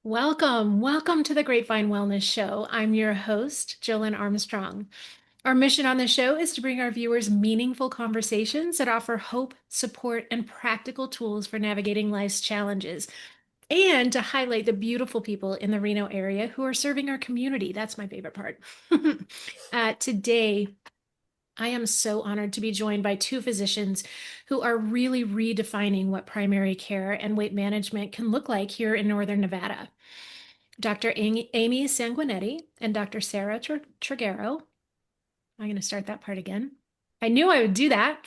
Welcome to the Grapevine Wellness Show. I'm your host, Jolyn Armstrong. Our mission on the show is to bring our viewers meaningful conversations that offer hope, support, and practical tools for navigating life's challenges, and to highlight the beautiful people in the Reno area who are serving our community. That's my favorite part. Today, I am so honored to be joined by two physicians who are really redefining what primary care and weight management can look like here in Northern Nevada. Dr. Amy Sanguinetti and Dr. Sara Trigero. I'm going to start that part again. I knew I would do that.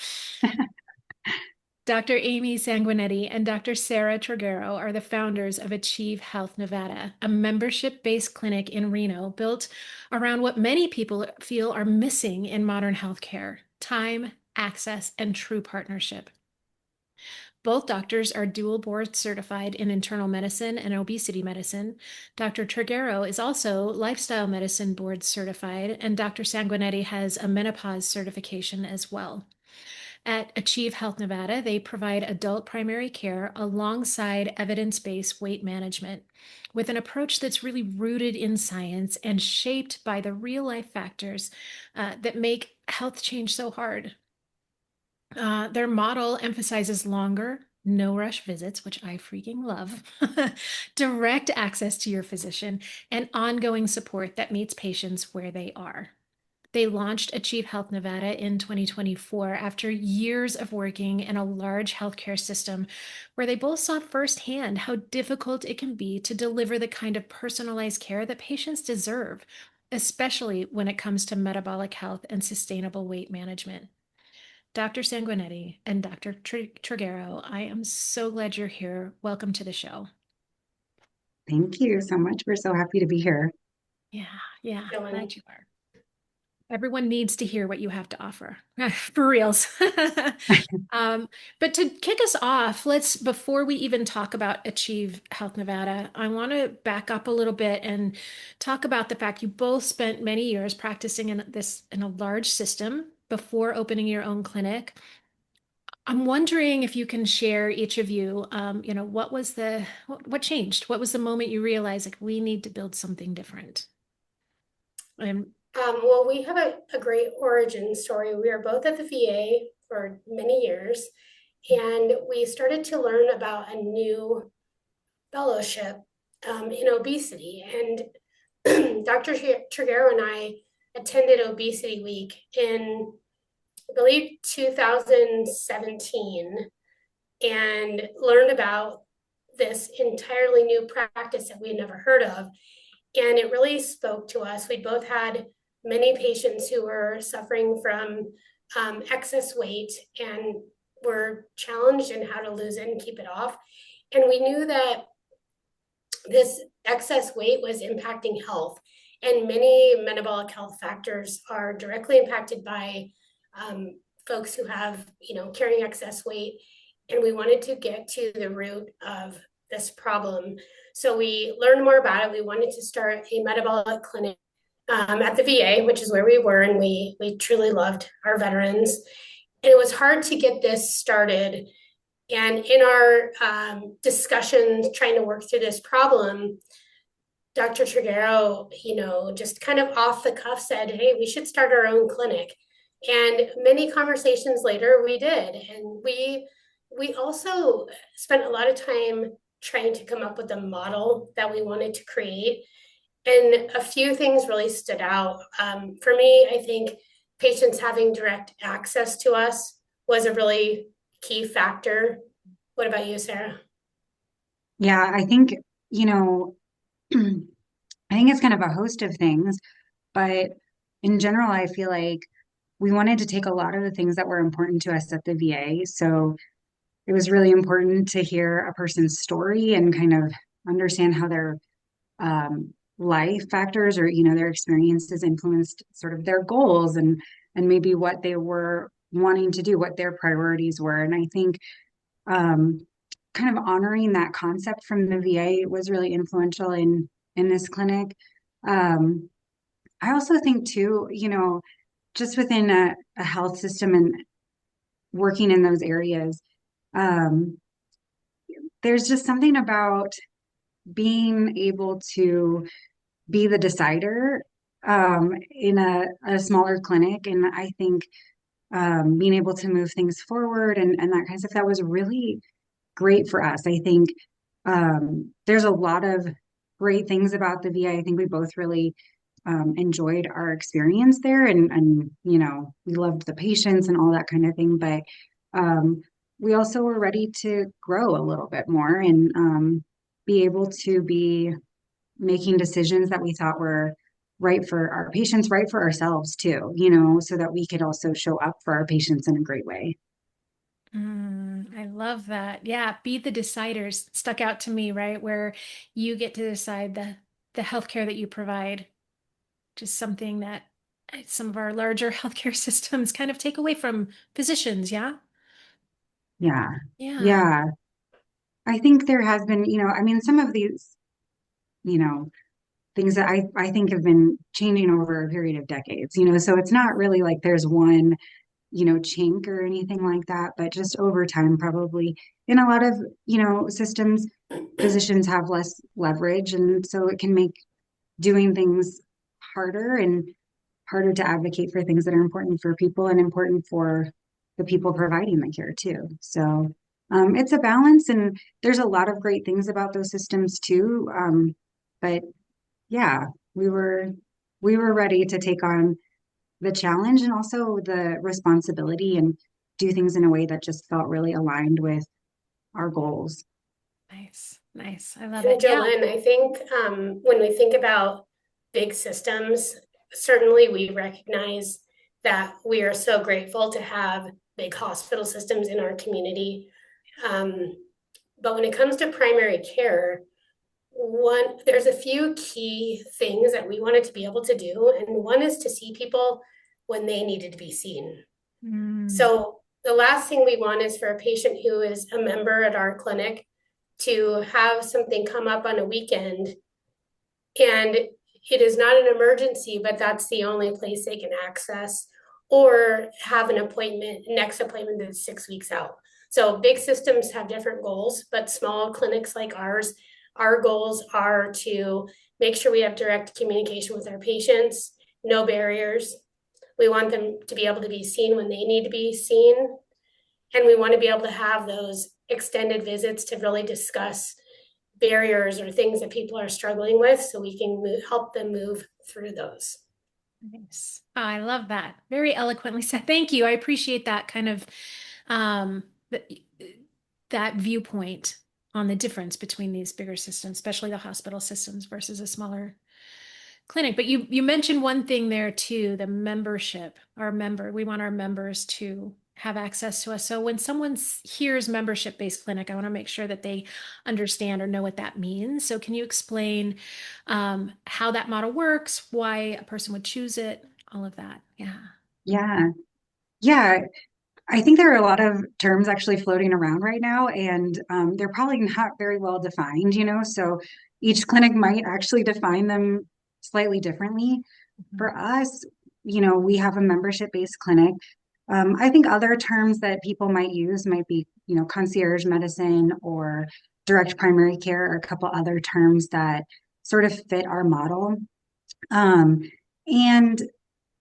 Dr. Amy Sanguinetti and Dr. Sara Trigero are the founders of Achieve Health Nevada, a membership-based clinic in Reno built around what many people feel are missing in modern healthcare: time, access, and true partnership. Both doctors are dual board certified in internal medicine and obesity medicine. Dr. Trigero is also lifestyle medicine board certified, and Dr. Sanguinetti has a menopause certification as well. At Achieve Health Nevada, they provide adult primary care alongside evidence-based weight management with an approach that's really rooted in science and shaped by the real-life factors that make health change so hard. Their model emphasizes longer, no rush visits, which I freaking love, direct access to your physician, and ongoing support that meets patients where they are. They launched Achieve Health Nevada in 2024 after years of working in a large healthcare system where they both saw firsthand how difficult it can be to deliver the kind of personalized care that patients deserve, especially when it comes to metabolic health and sustainable weight management. Dr. Sanguinetti and Dr. Trigero, I am so glad you're here. Welcome to the show. Thank you so much. We're so happy to be here. Yeah, Jolyn. glad you are. Everyone needs to hear what you have to offer, for reals. But to kick us off, before we even talk about Achieve Health Nevada, I want to back up a little bit and talk about the fact you both spent many years practicing in a large system before opening your own clinic. I'm wondering if you can share, each of you, what changed? What was the moment you realized, like, we need to build something different? And Well, we have a great origin story. We were both at the VA for many years, and we started to learn about a new fellowship in obesity. And Dr. Trigero and I attended Obesity Week in, I believe, 2017, and learned about this entirely new practice that we had never heard of. And it really spoke to us. We both had many patients who were suffering from excess weight and were challenged in how to lose it and keep it off. And we knew that this excess weight was impacting health. And many metabolic health factors are directly impacted by folks who have, carrying excess weight. And we wanted to get to the root of this problem. So we learned more about it. We wanted to start a metabolic clinic at the VA, which is where we were, and we truly loved our veterans. And it was hard to get this started. And in our discussions trying to work through this problem, Dr. Trigero, just kind of off the cuff said, "Hey, we should start our own clinic." And many conversations later, we did. And we also spent a lot of time trying to come up with a model that we wanted to create. And a few things really stood out. For me, I think patients having direct access to us was a really key factor. What about you, Sara? Yeah, I think, you know, I think it's kind of a host of things, but in general, I feel like we wanted to take a lot of the things that were important to us at the VA. So it was really important to hear a person's story and kind of understand how their life factors or, their experiences influenced sort of their goals and maybe what they were wanting to do, what their priorities were. And I think um, kind of honoring that concept from the VA was really influential in this clinic. Um, I also think too, just within a health system and working in those areas, um, there's just something about being able to be the decider in a smaller clinic. And I think being able to move things forward and that kind of stuff, that was really great for us. I think there's a lot of great things about the VA. I think we both really enjoyed our experience there and we loved the patients and all that kind of thing. But we also were ready to grow a little bit more and be able to be making decisions that we thought were right for our patients, right for ourselves too, so that we could also show up for our patients in a great way. I love that. Yeah, be the deciders stuck out to me, right? Where you get to decide the healthcare that you provide, just something that some of our larger healthcare systems kind of take away from physicians, yeah? Yeah. Yeah. Yeah. I think there has been, I mean, some of these, you know, things that I think have been changing over a period of decades, so it's not really like there's one, chink or anything like that, but just over time, probably in a lot of, systems, physicians have less leverage. And so it can make doing things harder and harder to advocate for things that are important for people and important for the people providing the care too. So it's a balance, and there's a lot of great things about those systems too. But yeah, we were ready to take on the challenge and also the responsibility and do things in a way that just felt really aligned with our goals. Nice. Nice. I love And it. Yeah. Jolyn, I think when we think about big systems, certainly we recognize that we are so grateful to have big hospital systems in our community. But when it comes to primary care, there's a few key things that we wanted to be able to do, and one is to see people when they needed to be seen. So the last thing we want is for a patient who is a member at our clinic to have something come up on a weekend and it is not an emergency, but that's the only place they can access, or have an appointment, next appointment that's 6 weeks out. So big systems have different goals, but small clinics like ours, our goals are to make sure we have direct communication with our patients, no barriers. We want them to be able to be seen when they need to be seen. And we want to be able to have those extended visits to really discuss barriers or things that people are struggling with so we can help them move through those. Nice. Oh, I love that. Very eloquently said. Thank you. I appreciate that kind of th that viewpoint on the difference between these bigger systems, especially the hospital systems versus a smaller clinic. But you mentioned one thing there too, the membership. We want our members to have access to us. So when someone hears membership-based clinic, I want to make sure that they understand or know what that means. So can you explain how that model works, why a person would choose it, all of that? Yeah. Yeah. Yeah. I think there are a lot of terms actually floating around right now, and they're probably not very well defined, so each clinic might actually define them slightly differently. For us, we have a membership-based clinic. I think other terms that people might use might be, concierge medicine or direct primary care, or a couple other terms that sort of fit our model. And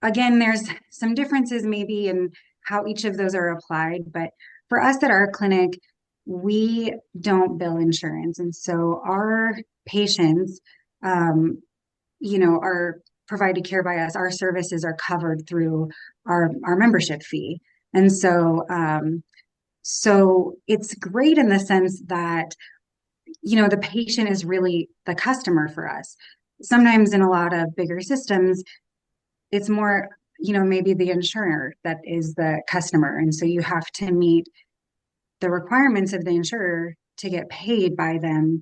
again, there's some differences maybe in how each of those are applied, but for us at our clinic, we don't bill insurance. And so our patients, are provided care by us. Our services are covered through our membership fee. And so it's great in the sense that, the patient is really the customer for us. Sometimes in a lot of bigger systems, it's more, maybe the insurer that is the customer. And so you have to meet the requirements of the insurer to get paid by them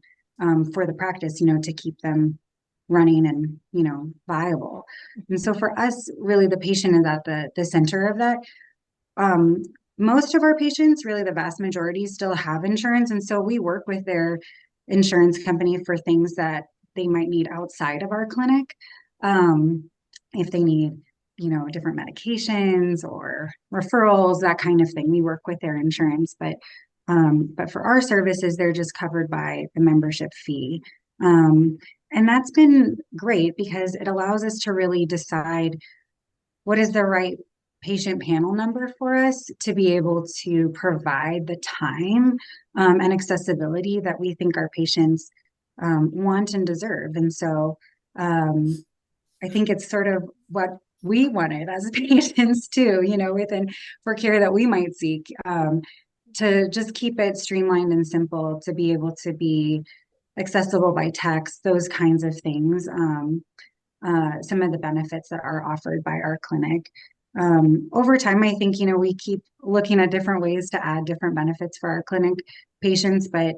for the practice, to keep them running and, viable. And so for us, really the patient is at the center of that. Most of our patients, really the vast majority, still have insurance. And so we work with their insurance company for things that they might need outside of our clinic. If they need, different medications or referrals, that kind of thing, we work with their insurance. But for our services, they're just covered by the membership fee. And that's been great because it allows us to really decide what is the right patient panel number for us to be able to provide the time and accessibility that we think our patients want and deserve. And so I think it's sort of what we wanted as patients too, within for care that we might seek, to just keep it streamlined and simple, to be able to be accessible by text, those kinds of things. Some of the benefits that are offered by our clinic. Over time, I think, we keep looking at different ways to add different benefits for our clinic patients, but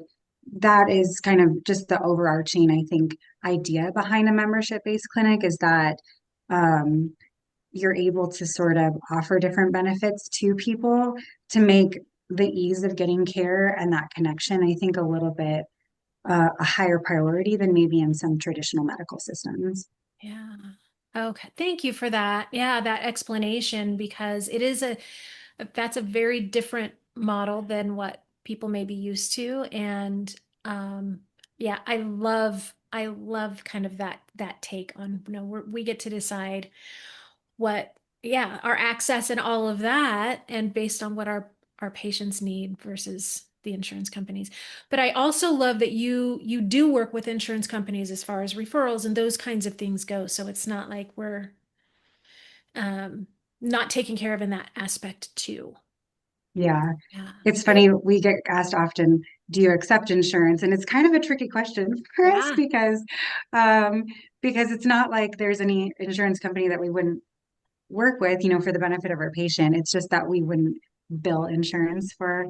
that is kind of just the overarching, I think, idea behind a membership-based clinic is that you're able to sort of offer different benefits to people to make the ease of getting care and that connection, I think, a little bit a higher priority than maybe in some traditional medical systems. Yeah. Okay. Thank you for that. Yeah, that explanation, because that's a very different model than what people may be used to. And yeah, I love kind of that take on, we get to decide what, yeah, our access and all of that, and based on what our patients need versus the insurance companies. But I also love that you do work with insurance companies as far as referrals and those kinds of things go. So it's not like we're not taken care of in that aspect too. Yeah. Yeah. It's funny, we get asked often, do you accept insurance? And it's kind of a tricky question for us because it's not like there's any insurance company that we wouldn't work with, for the benefit of our patient. It's just that we wouldn't bill insurance for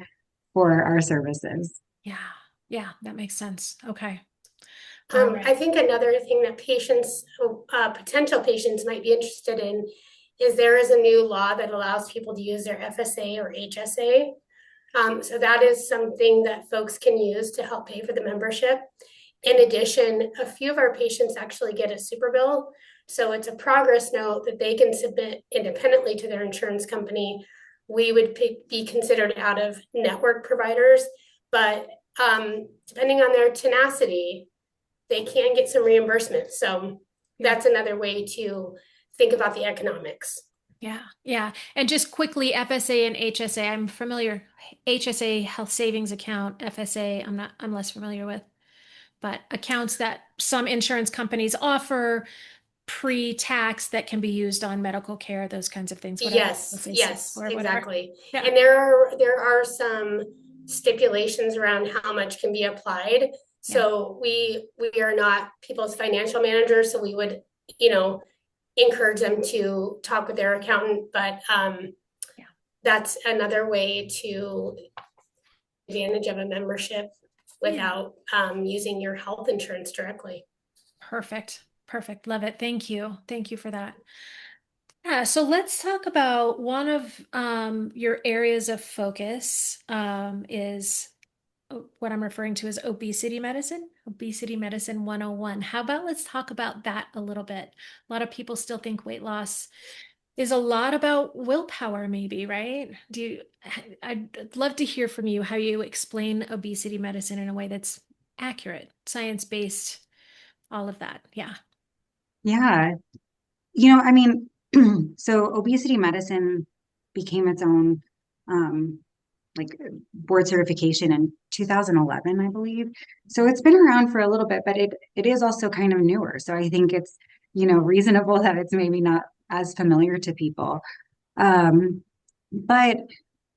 our services. Yeah. Yeah, that makes sense. Okay. I think another thing that potential patients might be interested in is there is a new law that allows people to use their FSA or HSA. So that is something that folks can use to help pay for the membership. In addition, a few of our patients actually get a super bill. So it's a progress note that they can submit independently to their insurance company. We would be considered out of network providers, but depending on their tenacity, they can get some reimbursement. So that's another way to think about the economics. Yeah. Yeah. And just quickly, FSA and HSA, I'm familiar. HSA, health savings account, FSA, I'm less familiar with, but accounts that some insurance companies offer pre-tax that can be used on medical care, those kinds of things. Yes, exactly. Yeah. And there are some stipulations around how much can be applied. So we are not people's financial managers, so we would, encourage them to talk with their accountant, but that's another way to advantage of a membership without using your health insurance directly. Perfect. Love it. Thank you. Thank you for that. Yeah, so let's talk about one of your areas of focus is what I'm referring to as Obesity Medicine 101. How about let's talk about that a little bit? A lot of people still think weight loss is a lot about willpower, maybe, right? I'd love to hear from you how you explain obesity medicine in a way that's accurate, science-based, all of that. Yeah. Yeah. So obesity medicine became its own board certification in 2011, I believe. So it's been around for a little bit, but it is also kind of newer. So I think it's, reasonable that it's maybe not as familiar to people. But,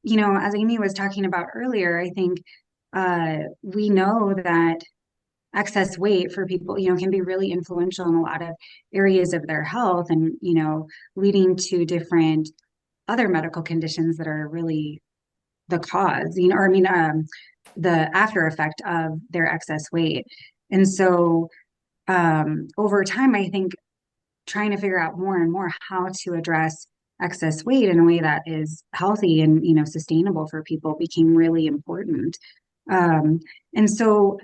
as Amy was talking about earlier, I think we know that excess weight for people, can be really influential in a lot of areas of their health and, leading to different other medical conditions that are really the cause, the after effect of their excess weight. And so over time, I think trying to figure out more and more how to address excess weight in a way that is healthy and, sustainable for people became really important. And so,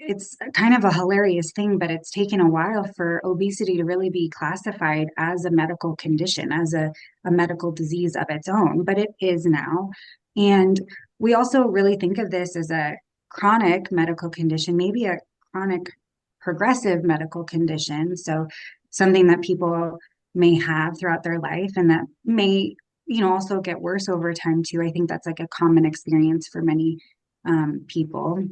it's kind of a hilarious thing, but it's taken a while for obesity to really be classified as a medical condition, as a medical disease of its own, but it is now. And we also really think of this as a chronic medical condition, maybe a chronic progressive medical condition. So something that people may have throughout their life and that may, also get worse over time too. I think that's like a common experience for many people.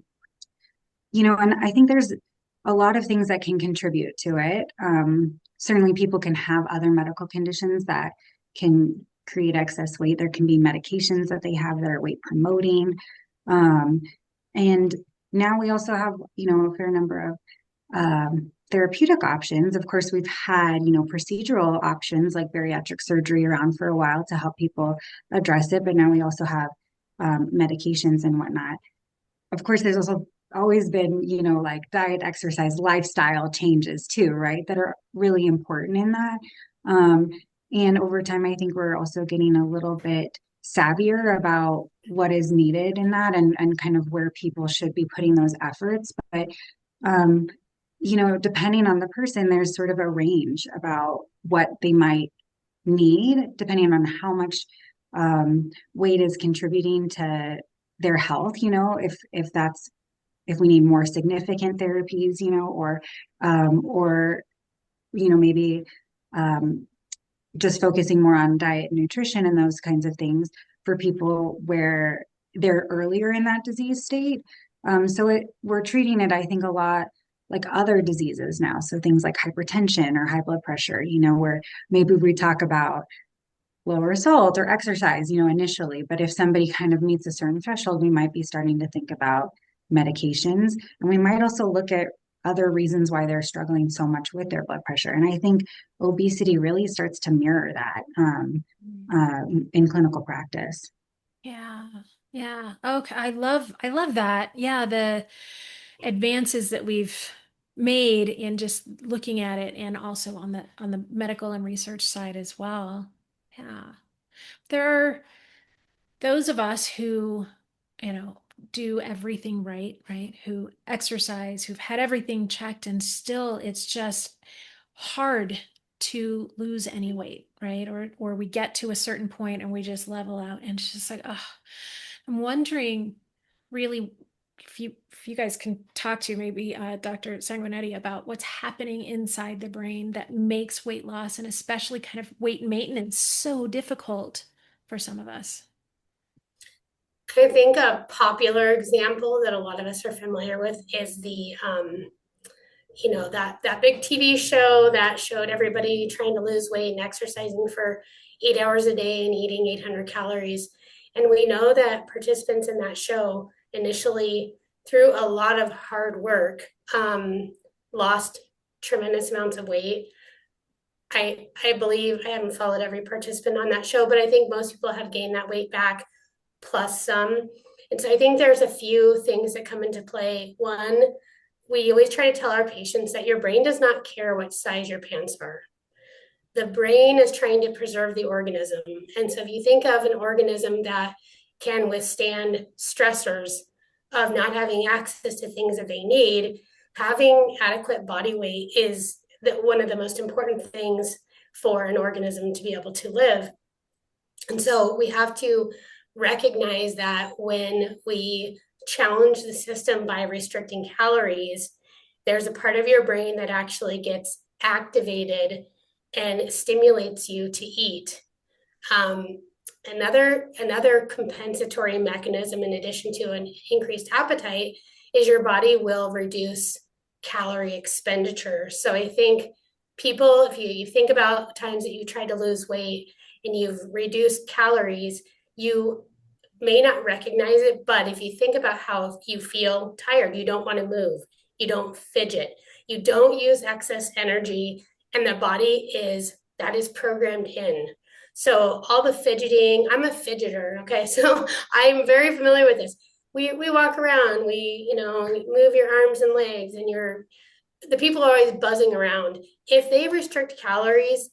And I think there's a lot of things that can contribute to it. Certainly people can have other medical conditions that can create excess weight. There can be medications that they have that are weight promoting. And now we also have, a fair number of therapeutic options. Of course, we've had, procedural options like bariatric surgery around for a while to help people address it. But now we also have medications and whatnot. Of course, there's also always been, like diet, exercise, lifestyle changes too, right? That are really important in that. And over time, I think we're also getting a little bit savvier about what is needed in that and kind of where people should be putting those efforts. But, depending on the person, there's sort of a range about what they might need, depending on how much weight is contributing to their health, if we need more significant therapies, or maybe just focusing more on diet and nutrition and those kinds of things for people where they're earlier in that disease state. So we're treating it, I think, a lot like other diseases now. So things like hypertension or high blood pressure, where maybe we talk about lower salt or exercise, initially. But if somebody kind of meets a certain threshold, we might be starting to think about medications. And we might also look at other reasons why they're struggling so much with their blood pressure. And I think obesity really starts to mirror that in clinical practice. Yeah. Yeah. Okay. I love that. Yeah. The advances that we've made in just looking at it and also on the medical and research side as well. Yeah. There are those of us who, do everything right, who exercise, who've had everything checked, and still it's just hard to lose any weight, right? Or we get to a certain point and we just level out and it's just like, oh, I'm wondering really if you guys can talk to maybe Dr. Sanguinetti about what's happening inside the brain that makes weight loss and especially kind of weight maintenance so difficult for some of us. I think a popular example that a lot of us are familiar with is the that big TV show that showed everybody trying to lose weight and exercising for 8 hours a day and eating 800 calories. And we know that participants in that show initially, through a lot of hard work, lost tremendous amounts of weight. I believe, I haven't followed every participant on that show, but I think most people have gained that weight back plus some. And so I think there's a few things that come into play. One, we always try to tell our patients that your brain does not care what size your pants are. The brain is trying to preserve the organism. And so if you think of an organism that can withstand stressors of not having access to things that they need, having adequate body weight is one of the most important things for an organism to be able to live. And so we have to recognize that when we challenge the system by restricting calories, there's a part of your brain that actually gets activated and stimulates you to eat. Another compensatory mechanism, in addition to an increased appetite, is your body will reduce calorie expenditure. So I think people, if you think about times that you tried to lose weight and you've reduced calories, you may not recognize it, but if you think about how you feel tired, you don't want to move, you don't fidget, you don't use excess energy, and the body is programmed in. So all the fidgeting, I'm a fidgeter, okay? So I'm very familiar with this. We walk around, we move your arms and legs, and the people are always buzzing around. If they restrict calories,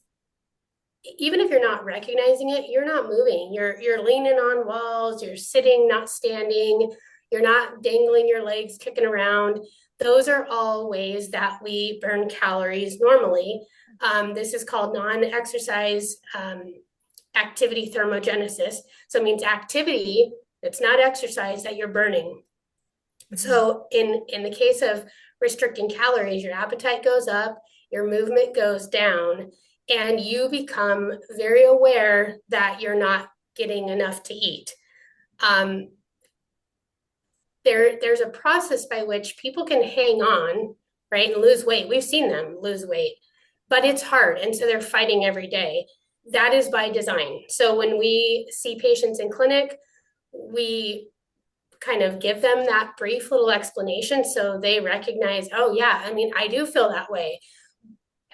even if you're not recognizing it, you're not moving. You're leaning on walls, you're sitting, not standing, you're not dangling your legs, kicking around. Those are all ways that we burn calories normally. This is called non-exercise activity thermogenesis. So it means activity, it's not exercise that you're burning. So in the case of restricting calories, your appetite goes up, your movement goes down, and you become very aware that you're not getting enough to eat. There's a process by which people can hang on, right, and lose weight. We've seen them lose weight, but it's hard. And so they're fighting every day. That is by design. So when we see patients in clinic, we kind of give them that brief little explanation so they recognize, oh yeah, I mean, I do feel that way.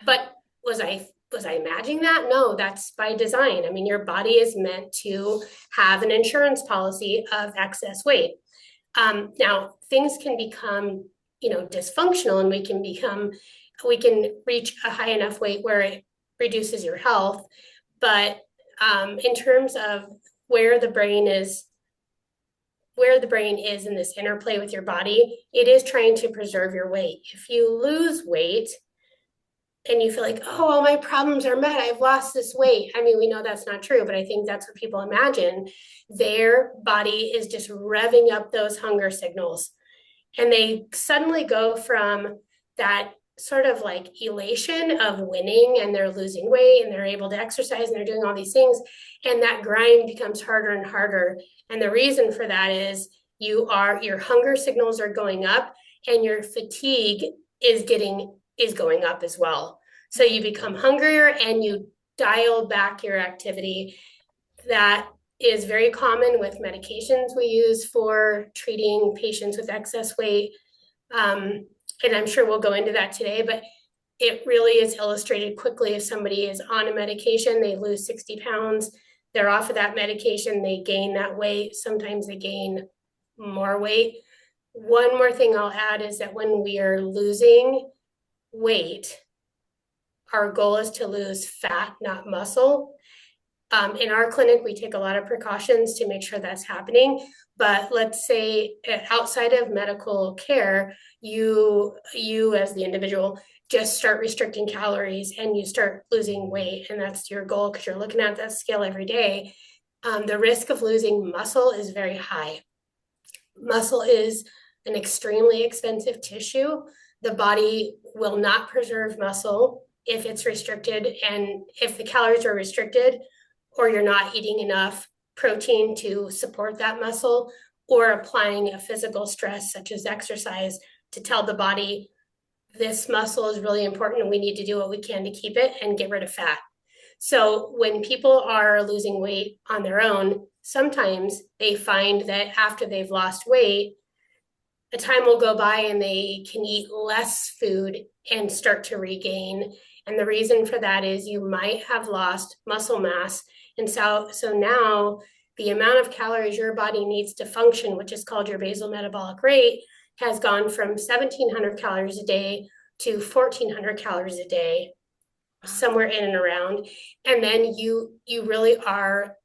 But was I imagining that? No, that's by design. I mean, your body is meant to have an insurance policy of excess weight. Now things can become, dysfunctional, and we can reach a high enough weight where it reduces your health. But in terms of where the brain is in this interplay with your body, it is trying to preserve your weight. If you lose weight and you feel like, oh, all my problems are met, I've lost this weight. I mean, we know that's not true, but I think that's what people imagine. Their body is just revving up those hunger signals. And they suddenly go from that sort of like elation of winning, and they're losing weight and they're able to exercise and they're doing all these things. And that grind becomes harder and harder. And the reason for that is your hunger signals are going up, and your fatigue is going up as well. So you become hungrier and you dial back your activity. That is very common with medications we use for treating patients with excess weight. And I'm sure we'll go into that today, but it really is illustrated quickly. If somebody is on a medication, they lose 60 pounds, they're off of that medication, they gain that weight. Sometimes they gain more weight. One more thing I'll add is that when we are losing weight, our goal is to lose fat, not muscle. In our clinic, we take a lot of precautions to make sure that's happening. But let's say outside of medical care, you as the individual just start restricting calories and you start losing weight, and that's your goal because you're looking at that scale every day. The risk of losing muscle is very high. Muscle is an extremely expensive tissue. The body will not preserve muscle if it's restricted, and if the calories are restricted, or you're not eating enough protein to support that muscle, or applying a physical stress such as exercise to tell the body this muscle is really important and we need to do what we can to keep it and get rid of fat. So when people are losing weight on their own, sometimes they find that after they've lost weight, a time will go by and they can eat less food and start to regain. And the reason for that is you might have lost muscle mass. And so now the amount of calories your body needs to function, which is called your basal metabolic rate, has gone from 1,700 calories a day to 1,400 calories a day, somewhere in and around. And then you really are,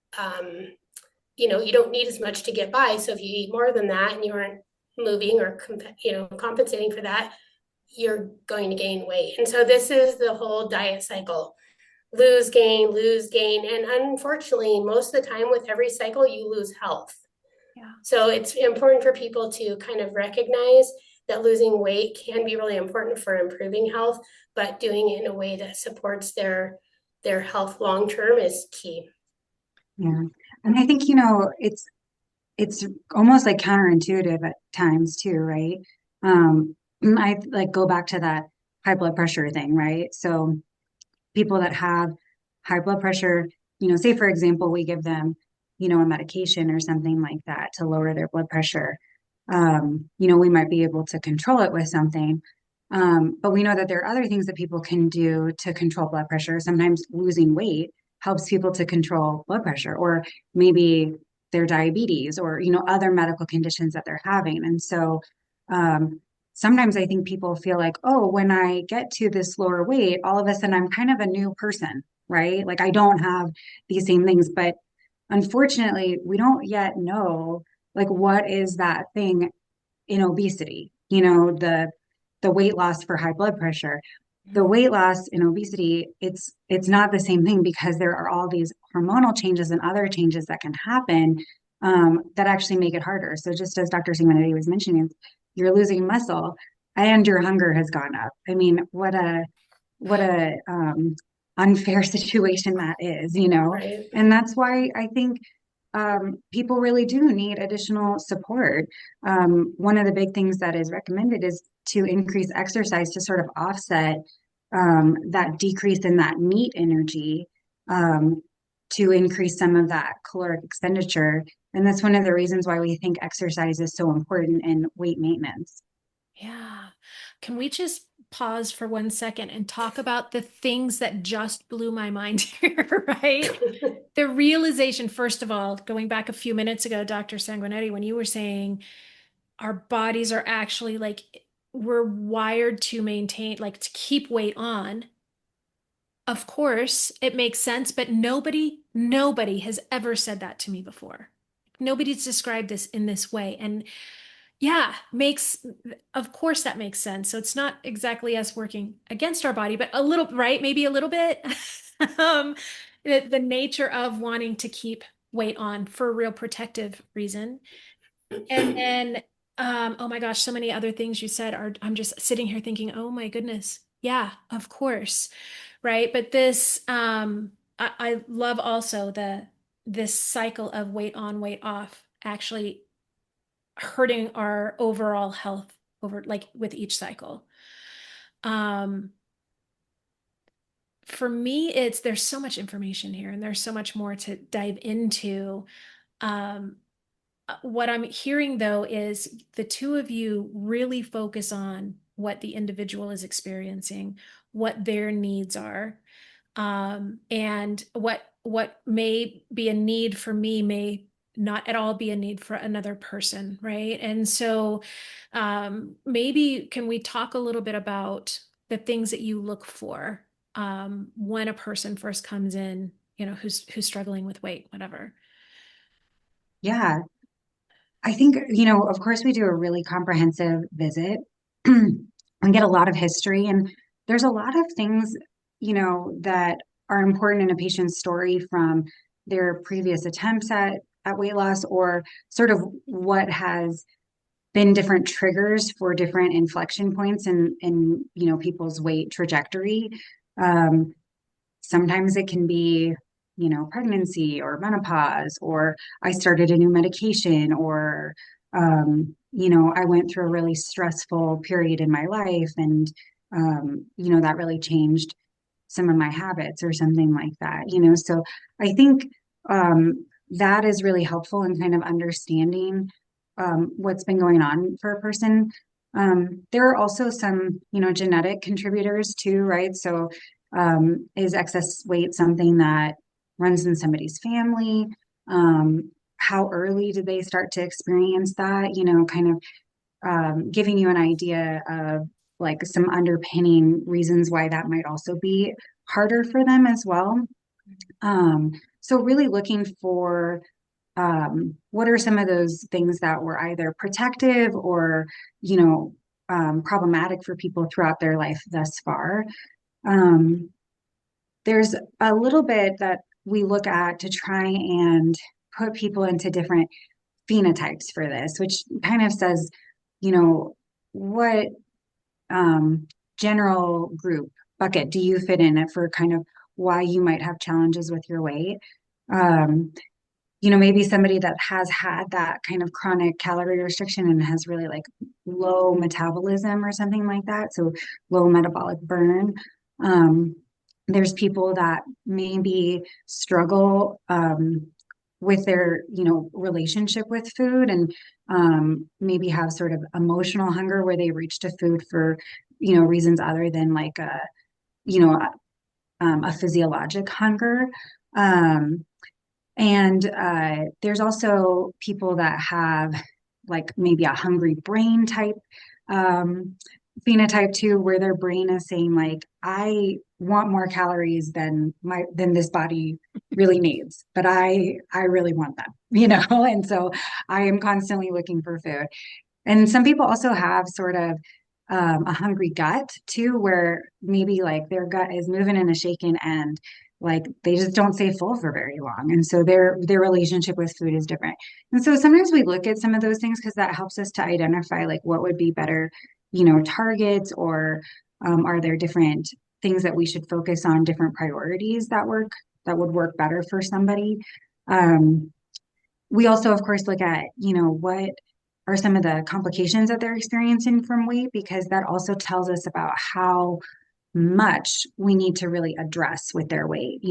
you don't need as much to get by. So if you eat more than that and you aren't moving or compensating for that, you're going to gain weight. And so this is the whole diet cycle: lose, gain, lose, gain. And unfortunately, most of the time with every cycle, you lose health. Yeah. So it's important for people to kind of recognize that losing weight can be really important for improving health, but doing it in a way that supports their health long term is key. Yeah. And I think, it's almost like counterintuitive at times too, right? I like go back to that high blood pressure thing, right? So people that have high blood pressure, say for example, we give them, a medication or something like that to lower their blood pressure. We might be able to control it with something. But we know that there are other things that people can do to control blood pressure. Sometimes losing weight helps people to control blood pressure, or maybe their diabetes, or, other medical conditions that they're having. And so, sometimes I think people feel like, oh, when I get to this lower weight, all of a sudden I'm kind of a new person, right? Like I don't have these same things, but unfortunately we don't yet know like what is that thing in obesity, the weight loss for high blood pressure. The weight loss in obesity, it's not the same thing, because there are all these hormonal changes and other changes that can happen that actually make it harder. So just as Dr. Sanguinetti was mentioning, you're losing muscle. and your hunger has gone up. I mean, what a unfair situation that is, you know? Right. And that's why I think people really do need additional support. One of the big things that is recommended is to increase exercise to sort of offset that decrease in that NEAT energy, to increase some of that caloric expenditure. And that's one of the reasons why we think exercise is so important in weight maintenance. Yeah. Can we just pause for 1 second and talk about the things that just blew my mind here, right? The realization, first of all, going back a few minutes ago, Dr. Sanguinetti, when you were saying our bodies are actually like, we're wired to maintain, like to keep weight on. Of course, it makes sense, but nobody has ever said that to me before. Nobody's described this in this way. And yeah, of course that makes sense. So it's not exactly us working against our body, but a little, right? Maybe a little bit. um, the nature of wanting to keep weight on for a real protective reason. And then, oh my gosh, so many other things you said are, I'm just sitting here thinking, oh my goodness. Yeah, of course. Right. But this, I love also this cycle of weight on, weight off actually hurting our overall health over like with each cycle. Um, for me, there's so much information here and there's so much more to dive into. Um, what I'm hearing though is the two of you really focus on what the individual is experiencing, what their needs are, and what may be a need for me may not at all be a need for another person, right? And so maybe can we talk a little bit about the things that you look for when a person first comes in, who's struggling with weight, whatever. Yeah, I think, of course, we do a really comprehensive visit and get a lot of history. And there's a lot of things, that are important in a patient's story from their previous attempts at weight loss, or sort of what has been different triggers for different inflection points in people's weight trajectory. Um, Sometimes it can be, pregnancy or menopause, or I started a new medication, or, I went through a really stressful period in my life, and, that really changed some of my habits or something like that, So I think that is really helpful in kind of understanding what's been going on for a person. There are also some, genetic contributors too, right? So is excess weight something that runs in somebody's family? How early did they start to experience that? Kind of giving you an idea of like some underpinning reasons why that might also be harder for them as well. So really looking for what are some of those things that were either protective or, problematic for people throughout their life thus far. Um, there's a little bit that we look at to try and put people into different phenotypes for this, which kind of says, what general group bucket do you fit in it for kind of why you might have challenges with your weight? Maybe somebody that has had that kind of chronic calorie restriction and has really like low metabolism or something like that. So low metabolic burn. There's people that maybe struggle with their, relationship with food, and maybe have sort of emotional hunger where they reach to food for, reasons other than like a physiologic hunger. And there's also people that have like maybe a hungry brain type phenotype too, where their brain is saying like, I want more calories than this body really needs, but I really want them, and so I am constantly looking for food. And some people also have sort of a hungry gut too, where maybe like their gut is moving and a shaking, and like they just don't stay full for very long. And so their relationship with food is different. And so sometimes we look at some of those things because that helps us to identify like what would be better targets, or are there different things that we should focus on, different priorities that would work better for somebody? We also, of course, look at, what are some of the complications that they're experiencing from weight, because that also tells us about how much we need to really address with their weight.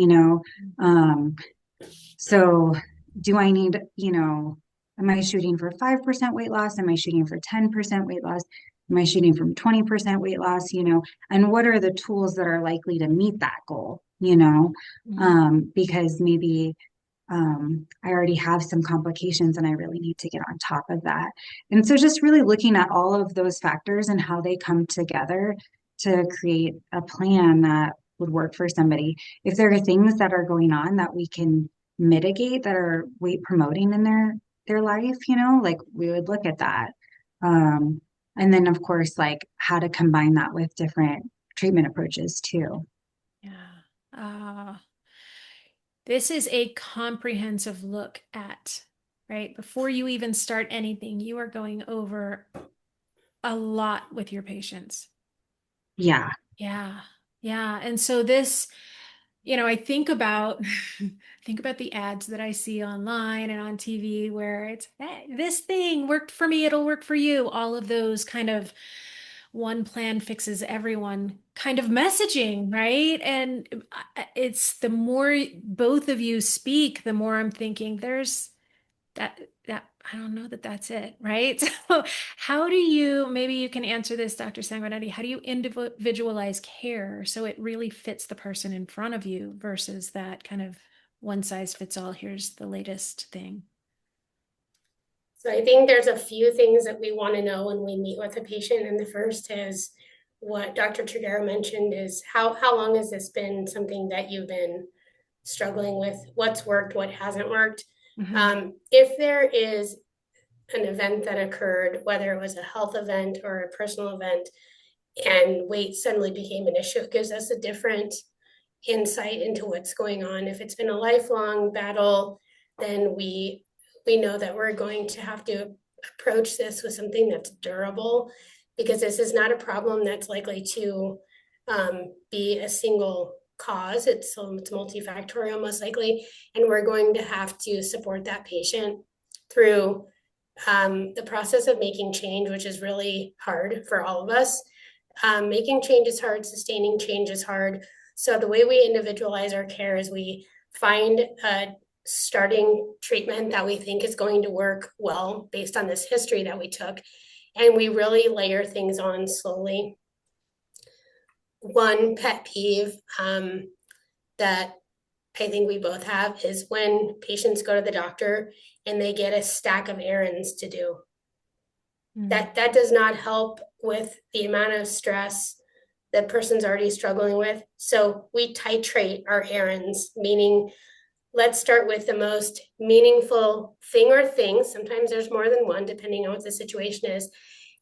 So do I need, am I shooting for 5% weight loss? Am I shooting for 10% weight loss? Am I shooting from 20% weight loss? And what are the tools that are likely to meet that goal? Because maybe I already have some complications and I really need to get on top of that. And so just really looking at all of those factors and how they come together to create a plan that would work for somebody. If there are things that are going on that we can mitigate that are weight promoting in their life, like we would look at that. And then of course, like how to combine that with different treatment approaches too. Yeah. This is a comprehensive look at, right? Before you even start anything, you are going over a lot with your patients. Yeah. Yeah. Yeah. And so this, I think about the ads that I see online and on TV where it's, hey, this thing worked for me, it'll work for you. All of those kind of one plan fixes everyone kind of messaging, right? And it's the more both of you speak, the more I'm thinking there's that I don't know that that's it, right? So how do you, maybe you can answer this, Dr. Sanguinetti, how do you individualize care so it really fits the person in front of you versus that kind of one size fits all, here's the latest thing? So I think there's a few things that we want to know when we meet with a patient. And the first is what Dr. Trigero mentioned is how long has this been something that you've been struggling with? What's worked, what hasn't worked? If there is an event that occurred, whether it was a health event or a personal event, and weight suddenly became an issue, it gives us a different insight into what's going on. If it's been a lifelong battle, then we know that we're going to have to approach this with something that's durable, because this is not a problem that's likely to be a single cause. It's multifactorial most likely, and we're going to have to support that patient through the process of making change, which is really hard for all of us. Making change is hard, sustaining change is hard. So the way we individualize our care is we find a starting treatment that we think is going to work well based on this history that we took, and we really layer things on slowly. One pet peeve that I think we both have is when patients go to the doctor and they get a stack of errands to do. That does not help with the amount of stress the person's already struggling with. So we titrate our errands, meaning let's start with the most meaningful thing or things. Sometimes there's more than one, depending on what the situation is.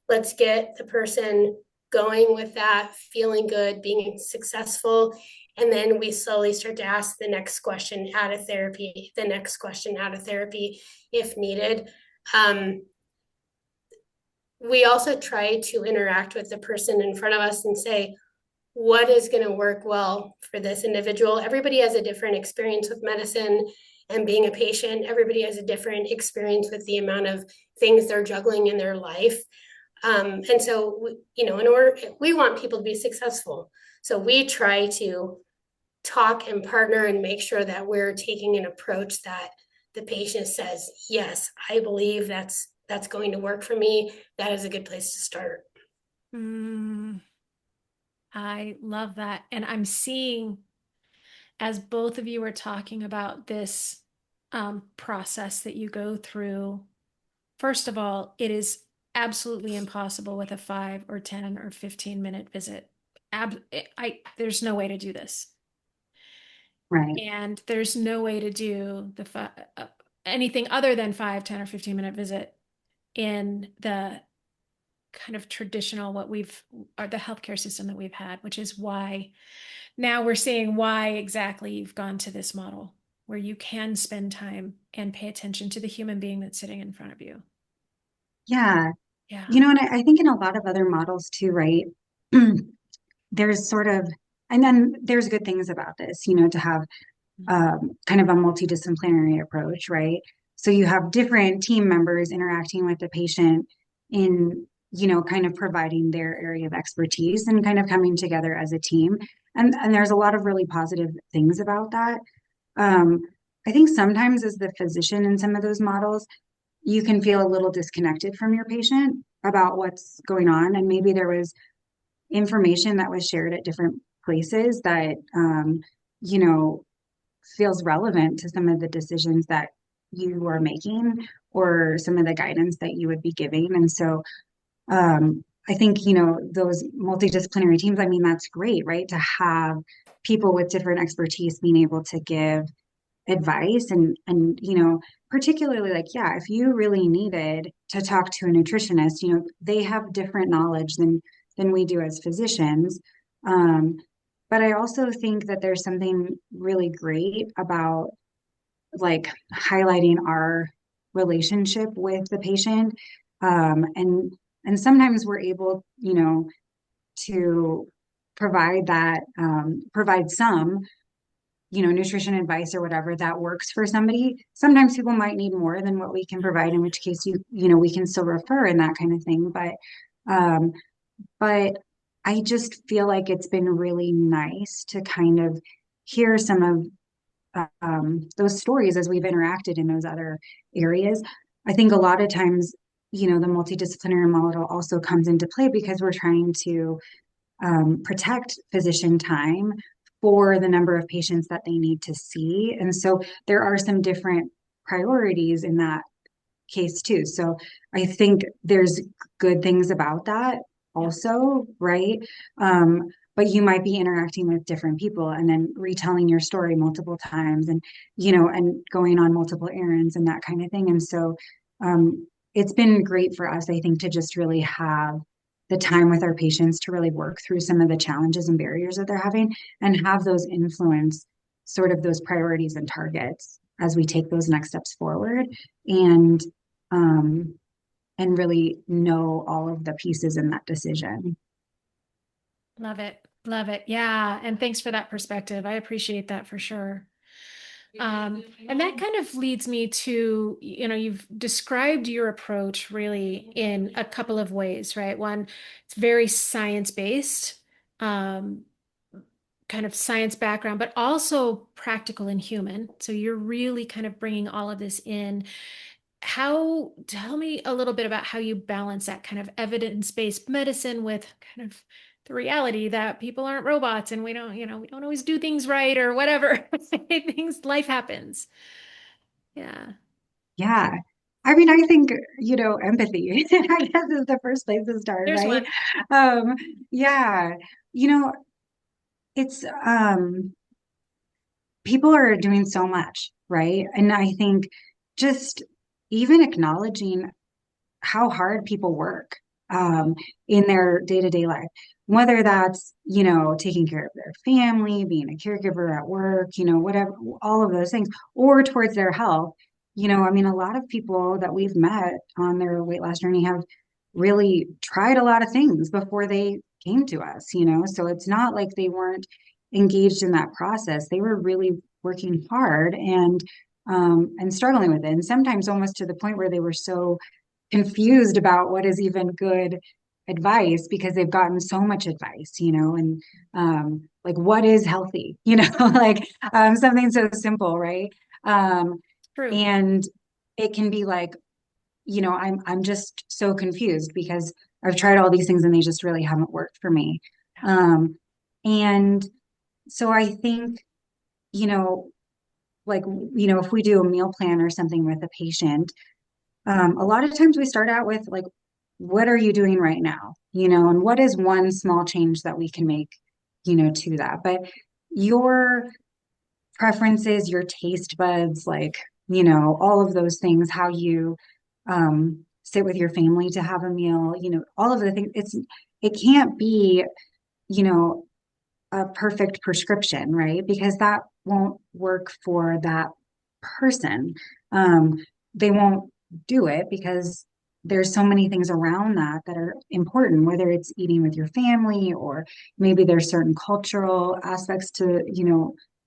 Let's get the person going with that, feeling good, being successful. And then we slowly start to ask the next question out of therapy, the next question out of therapy if needed. We also try to interact with the person in front of us and say, what is going to work well for this individual? Everybody has a different experience with medicine and being a patient. Everybody has a different experience with the amount of things they're juggling in their life. And so, we want people to be successful. So we try to talk and partner and make sure that we're taking an approach that the patient says, yes, I believe that's going to work for me. That is a good place to start. I love that. And I'm seeing, as both of you are talking about this process that you go through, first of all, it is absolutely impossible with a 5 or 10 or 15-minute visit. There's no way to do this. Right. And there's no way to do anything other than 5, 10, or 15-minute visit in the kind of traditional the healthcare system that we've had, which is why now we're seeing why exactly you've gone to this model where you can spend time and pay attention to the human being that's sitting in front of you. Yeah. Yeah. And I think in a lot of other models too, right? There's sort of, and then there's good things about this, to have kind of a multidisciplinary approach, right? So you have different team members interacting with the patient in, kind of providing their area of expertise and kind of coming together as a team. And there's a lot of really positive things about that. I think sometimes as the physician in some of those models, you can feel a little disconnected from your patient about what's going on. And maybe there was information that was shared at different places that, feels relevant to some of the decisions that you are making or some of the guidance that you would be giving. And so I think, those multidisciplinary teams, I mean, that's great, right? To have people with different expertise being able to give advice and particularly like, yeah, if you really needed to talk to a nutritionist, they have different knowledge than we do as physicians. But I also think that there's something really great about like highlighting our relationship with the patient. And sometimes we're able, to provide that, provide some, nutrition advice or whatever that works for somebody. Sometimes people might need more than what we can provide, in which case we can still refer and that kind of thing. Um, but I just feel like it's been really nice to kind of hear some of those stories as we've interacted in those other areas. I think a lot of times, the multidisciplinary model also comes into play because we're trying to protect physician time for the number of patients that they need to see. And so there are some different priorities in that case too. So I think there's good things about that also, right? But you might be interacting with different people and then retelling your story multiple times and, and going on multiple errands and that kind of thing. And so it's been great for us, I think, to just really have the time with our patients to really work through some of the challenges and barriers that they're having and have those influence sort of those priorities and targets as we take those next steps forward and really know all of the pieces in that decision. Love it. Love it. Yeah. And thanks for that perspective. I appreciate that for sure. And that kind of leads me to, you've described your approach really in a couple of ways, right? One, it's very science-based, kind of science background, but also practical and human. So you're really kind of bringing all of this in. Tell me a little bit about how you balance that kind of evidence-based medicine with kind of the reality that people aren't robots and we don't always do things right or whatever. Life happens. Yeah. Yeah. I mean, I think, empathy, I guess is the first place to start, There's right? one. Yeah, it's people are doing so much, right? And I think just even acknowledging how hard people work in their day-to-day life, whether that's, taking care of their family, being a caregiver at work, whatever, all of those things, or towards their health. I mean, a lot of people that we've met on their weight loss journey have really tried a lot of things before they came to us, so it's not like they weren't engaged in that process. They were really working hard and struggling with it. And sometimes almost to the point where they were so confused about what is even good advice because they've gotten so much advice, and like what is healthy, like something so simple, right? True. And it can be like, I'm just so confused because I've tried all these things and they just really haven't worked for me. And so I think, like, if we do a meal plan or something with a patient, a lot of times we start out with like, what are you doing right now? And what is one small change that we can make, to that? But your preferences, your taste buds, like, all of those things, how you sit with your family to have a meal, all of the things, it can't be, a perfect prescription, right? Because that won't work for that person. They won't do it because there's so many things around that that are important, whether it's eating with your family, or maybe there's certain cultural aspects to,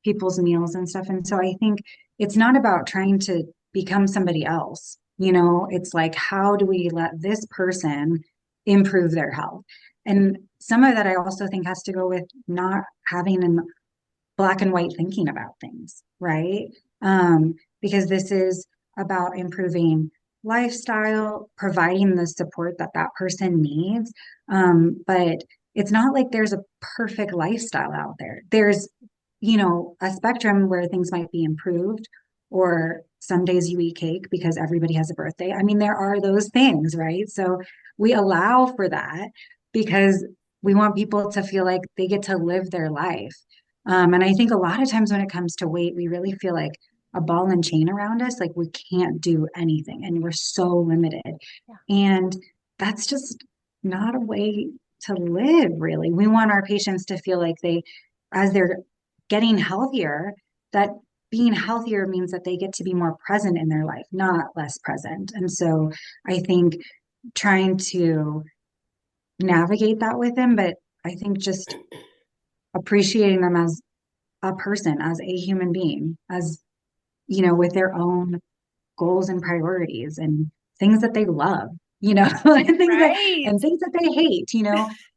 people's meals and stuff. And so I think it's not about trying to become somebody else. It's like, how do we let this person improve their health? And some of that I also think has to go with not having an black and white thinking about things, right? Because this is about improving lifestyle, providing the support that that person needs. But it's not like there's a perfect lifestyle out there. There's, a spectrum where things might be improved, or some days you eat cake because everybody has a birthday. I mean, there are those things, right? So we allow for that because we want people to feel like they get to live their life. And I think a lot of times when it comes to weight, we really feel like a ball and chain around us, like we can't do anything and we're so limited. Yeah. And that's just not a way to live, really. We want our patients to feel like as they're getting healthier, that being healthier means that they get to be more present in their life, not less present. And so I think trying to navigate that with them, but I think just appreciating them as a person, as a human being, as, with their own goals and priorities and things that they love, and Right. things that they hate,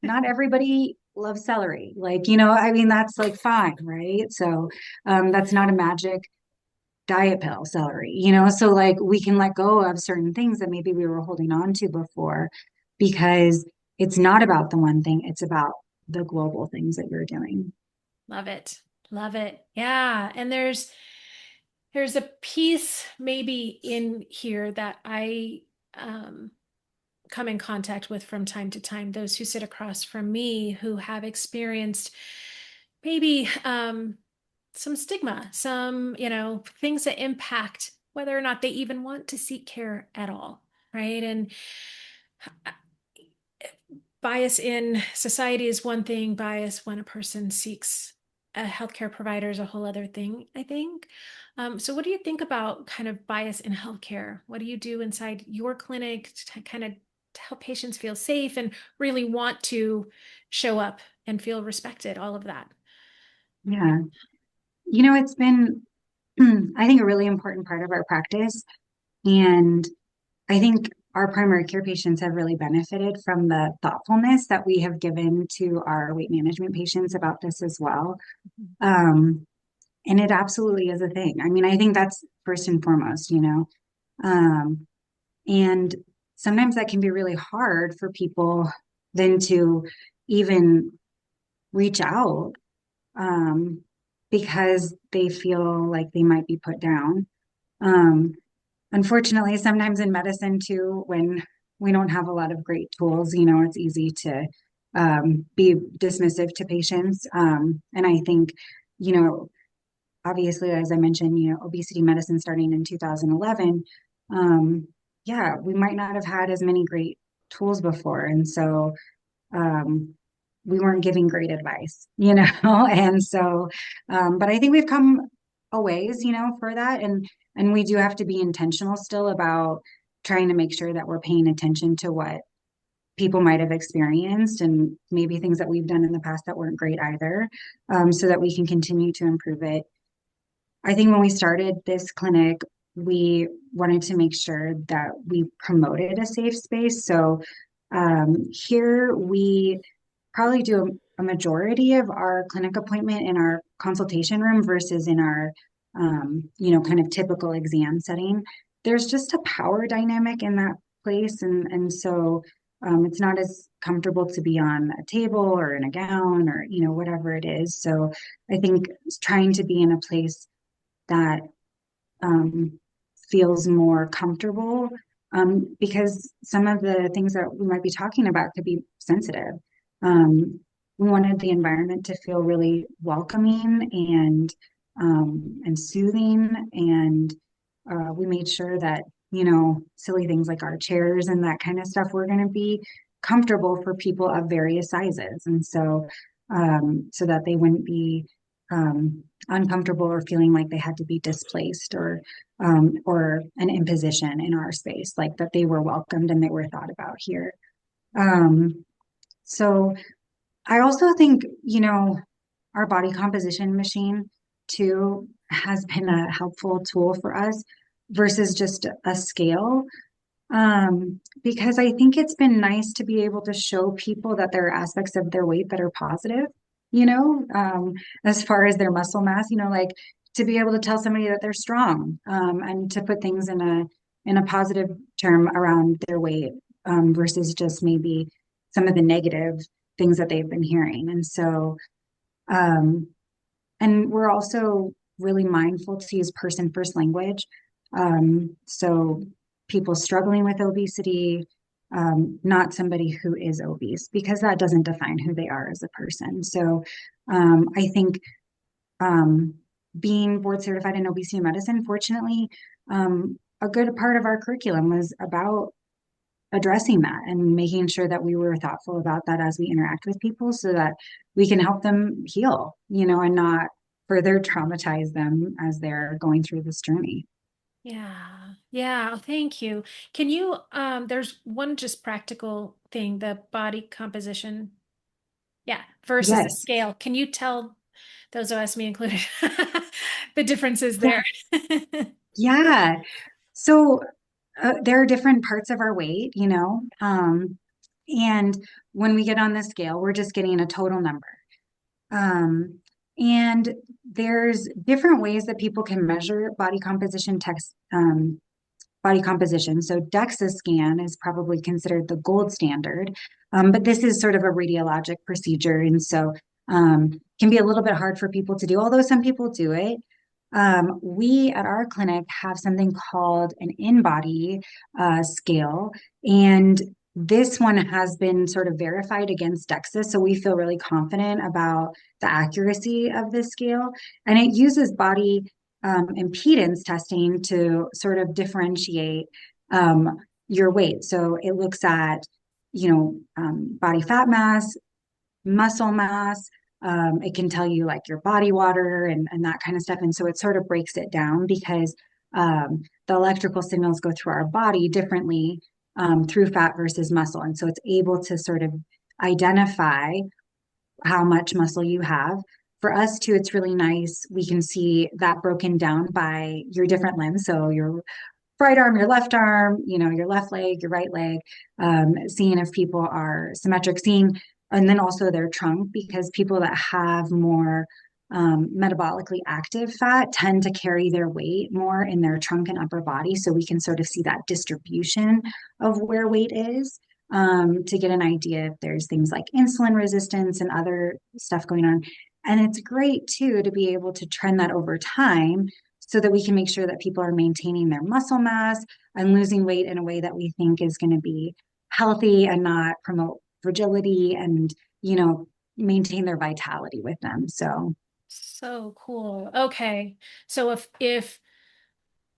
not everybody loves celery. Like, I mean, that's like fine, right? So that's not a magic diet pill, celery, so like we can let go of certain things that maybe we were holding on to before, because it's not about the one thing, it's about the global things that you're doing. Love it. Love it. Yeah. And there's a piece maybe in here that I come in contact with from time to time, those who sit across from me who have experienced maybe some stigma, some, things that impact whether or not they even want to seek care at all. Right. And bias in society is one thing, bias when a person seeks a healthcare provider is a whole other thing, I think. So what do you think about kind of bias in healthcare? What do you do inside your clinic to kind of help patients feel safe and really want to show up and feel respected, all of that? Yeah. It's been, I think, a really important part of our practice. And I think our primary care patients have really benefited from the thoughtfulness that we have given to our weight management patients about this as well. And it absolutely is a thing. I mean, I think that's first and foremost, and sometimes that can be really hard for people then to even reach out, because they feel like they might be put down. Unfortunately, sometimes in medicine too, when we don't have a lot of great tools, it's easy to be dismissive to patients. And I think, obviously, as I mentioned, obesity medicine starting in 2011, yeah, we might not have had as many great tools before. And so we weren't giving great advice, and so, but I think we've come a ways, for that. And we do have to be intentional still about trying to make sure that we're paying attention to what people might have experienced and maybe things that we've done in the past that weren't great either, so that we can continue to improve it. I think when we started this clinic, we wanted to make sure that we promoted a safe space. So here we probably do a majority of our clinic appointment in our consultation room versus in our, kind of typical exam setting. There's just a power dynamic in that place. And so it's not as comfortable to be on a table or in a gown or, whatever it is. So I think trying to be in a place that feels more comfortable, because some of the things that we might be talking about could be sensitive. We wanted the environment to feel really welcoming and soothing, and we made sure that, silly things like our chairs and that kind of stuff were going to be comfortable for people of various sizes, and so so that they wouldn't be uncomfortable or feeling like they had to be displaced or an imposition in our space, like that they were welcomed and they were thought about here. So I also think, our body composition machine too has been a helpful tool for us versus just a scale. Because I think it's been nice to be able to show people that there are aspects of their weight that are positive, as far as their muscle mass, like to be able to tell somebody that they're strong, and to put things in a positive term around their weight, versus just maybe some of the negative things that they've been hearing. And so, and we're also really mindful to use person first language. So people struggling with obesity, not somebody who is obese, because that doesn't define who they are as a person. So I think being board certified in obesity medicine, fortunately, a good part of our curriculum was about addressing that and making sure that we were thoughtful about that as we interact with people so that we can help them heal, and not further traumatize them as they're going through this journey. Yeah. Yeah. Thank you. Can you, there's one just practical thing, the body composition. Yeah. Versus the Yes. scale. Can you tell those of us, me included, the differences Yeah. there? Yeah. So there are different parts of our weight, and when we get on the scale, we're just getting a total number. And there's different ways that people can measure body composition. So DEXA scan is probably considered the gold standard, but this is sort of a radiologic procedure, and so can be a little bit hard for people to do, although some people do it. We at our clinic have something called an in-body scale, and this one has been sort of verified against DEXA, so we feel really confident about the accuracy of this scale. And it uses body impedance testing to sort of differentiate your weight. So it looks at, body fat mass, muscle mass. It can tell you like your body water and that kind of stuff. And so it sort of breaks it down because the electrical signals go through our body differently through fat versus muscle. And so it's able to sort of identify how much muscle you have. For us too, it's really nice. We can see that broken down by your different limbs. So your right arm, your left arm, your left leg, your right leg, seeing if people are symmetric, and then also their trunk, because people that have more metabolically active fat tend to carry their weight more in their trunk and upper body. So we can sort of see that distribution of where weight is, to get an idea if there's things like insulin resistance and other stuff going on. And it's great too to be able to trend that over time so that we can make sure that people are maintaining their muscle mass and losing weight in a way that we think is going to be healthy and not promote fragility and, maintain their vitality with them. So cool. Okay. So if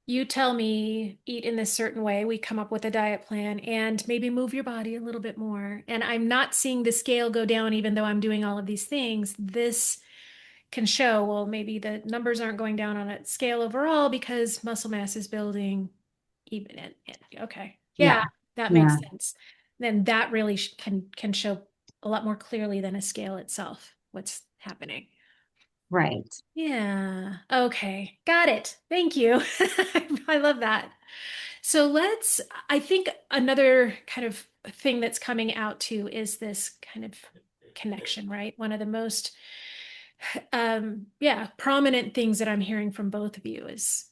you tell me eat in this certain way, we come up with a diet plan and maybe move your body a little bit more, and I'm not seeing the scale go down even though I'm doing all of these things, this can show, well, maybe the numbers aren't going down on a scale overall because muscle mass is building even. Okay. Yeah, Yeah. that makes Yeah. sense. Then that really can show a lot more clearly than a scale itself what's happening. Right. Yeah. Okay. Got it. Thank you. I love that. So I think another kind of thing that's coming out too is this kind of connection, right? One of the most prominent things that I'm hearing from both of you is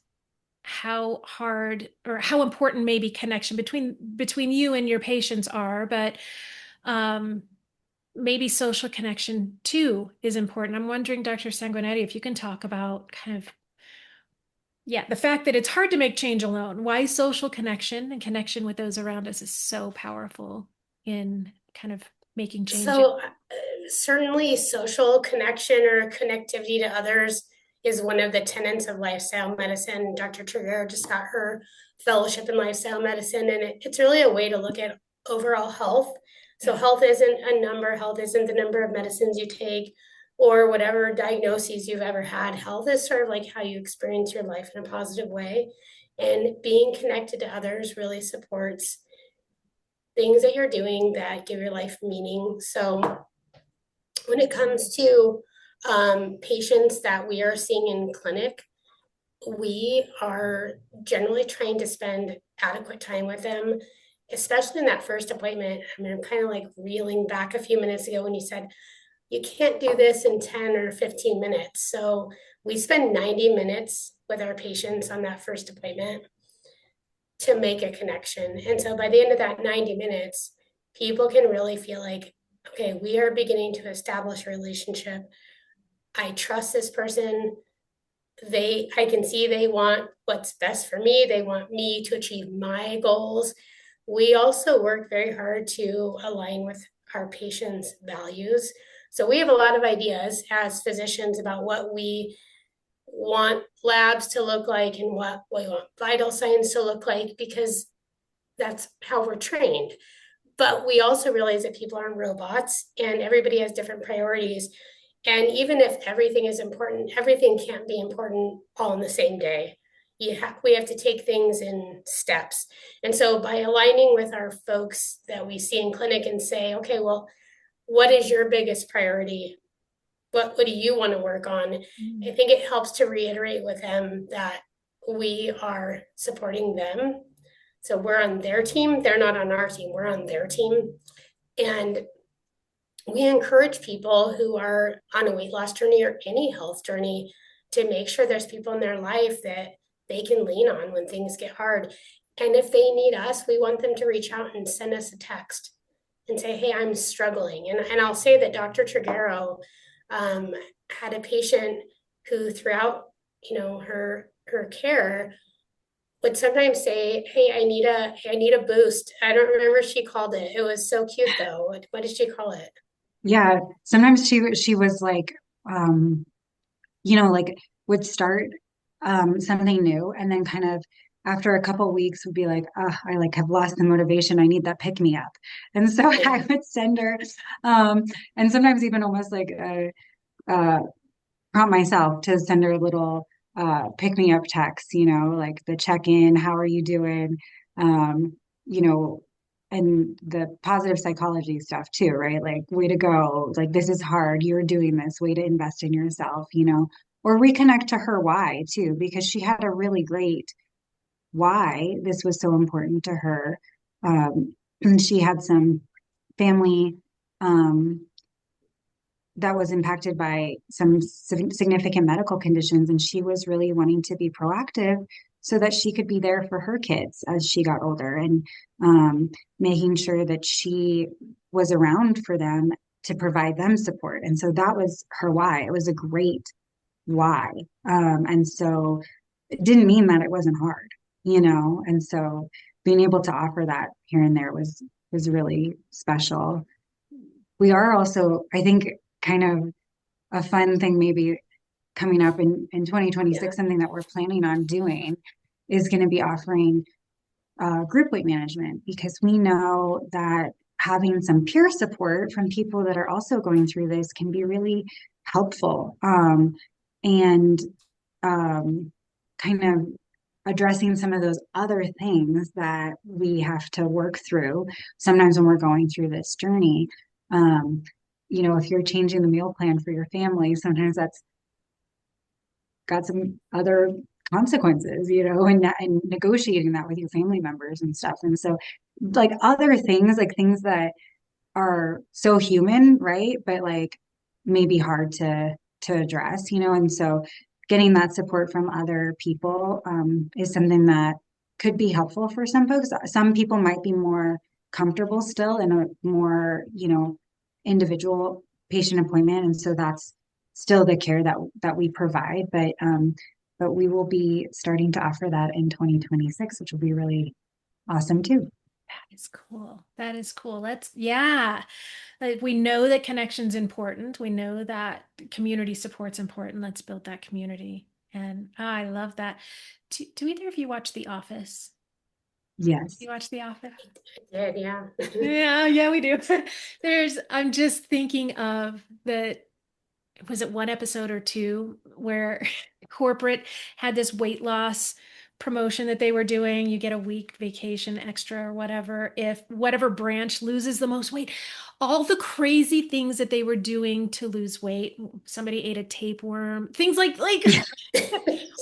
how hard or how important maybe connection between you and your patients are, but maybe social connection too is important. I'm wondering, Dr. Sanguinetti, if you can talk about kind of the fact that it's hard to make change alone, why social connection and connection with those around us is so powerful in kind of making change. So certainly social connection or connectivity to others is one of the tenets of lifestyle medicine. Dr. Trigero just got her fellowship in lifestyle medicine, and it's really a way to look at overall health. So health isn't a number, health isn't the number of medicines you take, or whatever diagnoses you've ever had. Health is sort of like how you experience your life in a positive way. And being connected to others really supports things that you're doing that give your life meaning. So when it comes to patients that we are seeing in clinic, we are generally trying to spend adequate time with them, especially in that first appointment. I mean, I'm kind of like reeling back a few minutes ago when you said, you can't do this in 10 or 15 minutes. So we spend 90 minutes with our patients on that first appointment to make a connection. And so by the end of that 90 minutes, people can really feel like, okay, we are beginning to establish a relationship. I trust this person. I can see they want what's best for me. They want me to achieve my goals. We also work very hard to align with our patients' values. So we have a lot of ideas as physicians about what we want labs to look like and what we want vital signs to look like, because that's how we're trained. But we also realize that people aren't robots and everybody has different priorities. And even if everything is important, everything can't be important all in the same day. We have to take things in steps. And so by aligning with our folks that we see in clinic and say, okay, well, what is your biggest priority? What do you want to work on? I think it helps to reiterate with them that we are supporting them. So we're on their team. They're not on our team. We're on their team. And we encourage people who are on a weight loss journey or any health journey to make sure there's people in their life that they can lean on when things get hard. And if they need us, we want them to reach out and send us a text and say, hey, I'm struggling. And I'll say that Dr. Trigero had a patient who throughout, her care would sometimes say, hey, I need a boost. I don't remember what she called it. It was so cute though. What did she call it? Yeah, sometimes she was like, like would start something new, and then kind of after a couple of weeks would be like, oh, I like have lost the motivation. I need that pick me up. And so I would send her, and sometimes even almost like prompt myself to send her a little pick me up text, like the check in, how are you doing? Um, you know, and the positive psychology stuff too, right? Like, way to go. Like, this is hard. You're doing this. Way to invest in yourself, or reconnect to her why too, because she had a really great why this was so important to her. And she had some family that was impacted by some significant medical conditions, and she was really wanting to be proactive so that she could be there for her kids as she got older, and making sure that she was around for them to provide them support. And so that was her why. It was a great why. And so it didn't mean that it wasn't hard, and so being able to offer that here and there was really special. We are also, I think, kind of a fun thing maybe coming up in 2026, something that we're planning on doing is going to be offering group weight management, because we know that having some peer support from people that are also going through this can be really helpful, and kind of addressing some of those other things that we have to work through sometimes when we're going through this journey. If you're changing the meal plan for your family, sometimes that's got some other consequences, and negotiating that with your family members and stuff. And so, like, other things, like things that are so human, right? But like maybe hard to address, and so getting that support from other people is something that could be helpful for some folks. Some people might be more comfortable still in a more, individual patient appointment, and so that's still the care that we provide. But we will be starting to offer that in 2026, which will be really awesome too. That is cool. That is cool. Yeah. Like, we know that connection's important. We know that community support's important. Let's build that community. And I love that. Do either of you watch The Office? Yes. You watch The Office? I did, yeah. Yeah, we do. I'm just thinking of the was it one episode or two where corporate had this weight loss promotion that they were doing? You get a week vacation extra or whatever if whatever branch loses the most weight. All the crazy things that they were doing to lose weight. Somebody ate a tapeworm, things like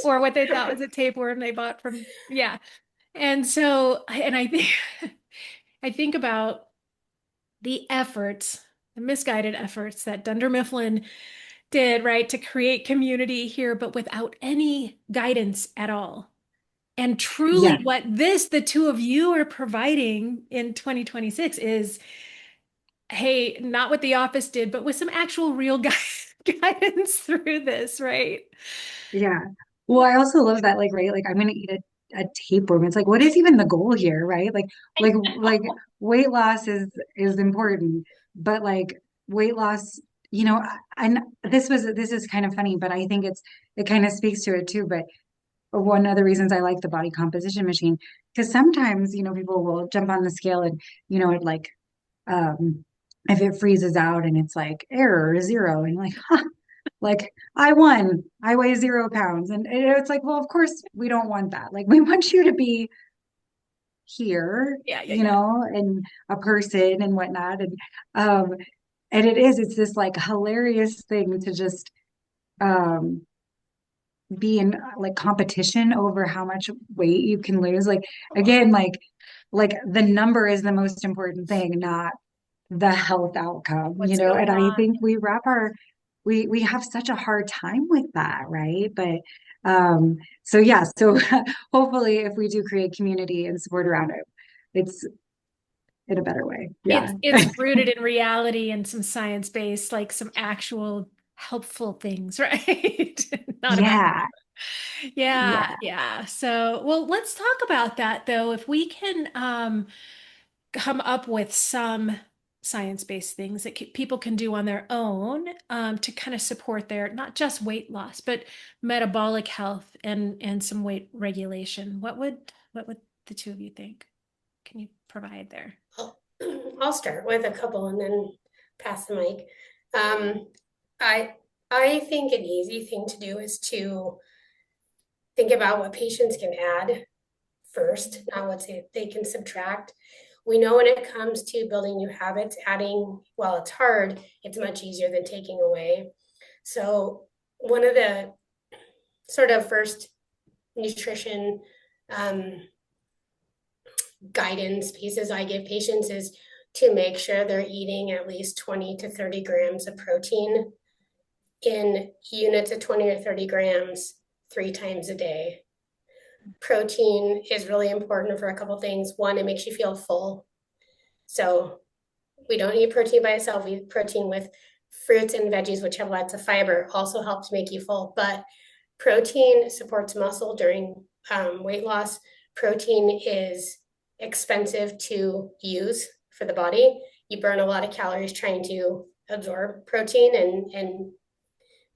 or what they thought was a tapeworm they bought from, yeah. And so, and I think I think about the efforts, the misguided efforts that Dunder Mifflin did, right, to create community here, but without any guidance at all. And truly, Yeah. what the two of you are providing in 2026 is, hey, not what the office did, but with some actual real guidance through this, right? Yeah. Well, I also love that, like, right, like I'm gonna eat a tapeworm. It's like, what is even the goal here, right? Like weight loss is important, but like weight loss, and this is kind of funny, but I think it kind of speaks to it too. But one of the reasons I like the body composition machine, because sometimes, people will jump on the scale and, it like if it freezes out and it's like error 0 and you're like, huh, like I won, I weigh 0 pounds. And it's like, well, of course we don't want that. Like we want you to be here, Yeah. and a person and whatnot. Um, and it's this like hilarious thing to just um be in like competition over how much weight you can lose. Like again, like the number is the most important thing, not the health outcome, What's and going I on? think we have such a hard time with that, right? But so yeah, so hopefully if we do create community and support around it, it's in a better way. Yeah. It's rooted in reality and some science-based, like some actual helpful things, right? Not about, Yeah. yeah, Yeah. yeah. So, well, let's talk about that though. If we can come up with some science-based things that people can do on their own to kind of support their not just weight loss, but metabolic health and some weight regulation. What would the two of you think? Can you provide there? I'll start with a couple and then pass the mic. Um, I I think an easy thing to do is to think about what patients can add first, not what they can subtract. We know when it comes to building new habits, adding, while it's hard, it's much easier than taking away. So one of the sort of first nutrition guidance pieces I give patients is to make sure they're eating at least 20 to 30 grams of protein in units of 20 or 30 grams 3 times a day. Protein is really important for a couple things. One, it makes you feel full. So we don't eat protein by itself. We eat protein with fruits and veggies, which have lots of fiber, also helps make you full. But protein supports muscle during weight loss. Protein is expensive to use for the body. You burn a lot of calories trying to absorb protein and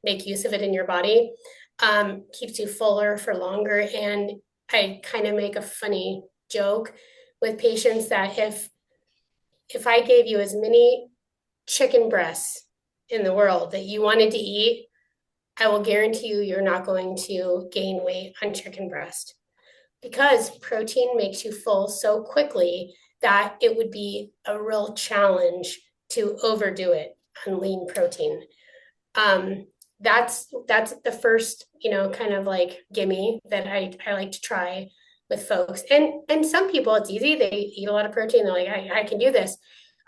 make use of it in your body. Keeps you fuller for longer. And I kind of make a funny joke with patients that if I gave you as many chicken breasts in the world that you wanted to eat, I will guarantee you're not going to gain weight on chicken breast because protein makes you full so quickly that it would be a real challenge to overdo it on lean protein. That's the first, kind of like gimme that I like to try with folks. And some people it's easy, they eat a lot of protein, they're like, I can do this.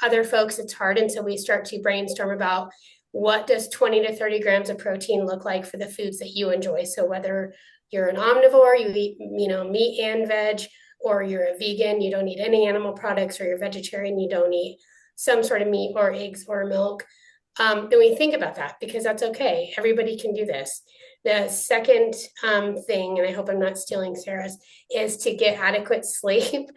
Other folks it's hard. And so we start to brainstorm about what does 20 to 30 grams of protein look like for the foods that you enjoy. So whether you're an omnivore, you eat, meat and veg, or you're a vegan, you don't eat any animal products, or you're vegetarian, you don't eat some sort of meat or eggs or milk. Then we think about that because that's okay. Everybody can do this. The second thing, and I hope I'm not stealing Sarah's, is to get adequate sleep.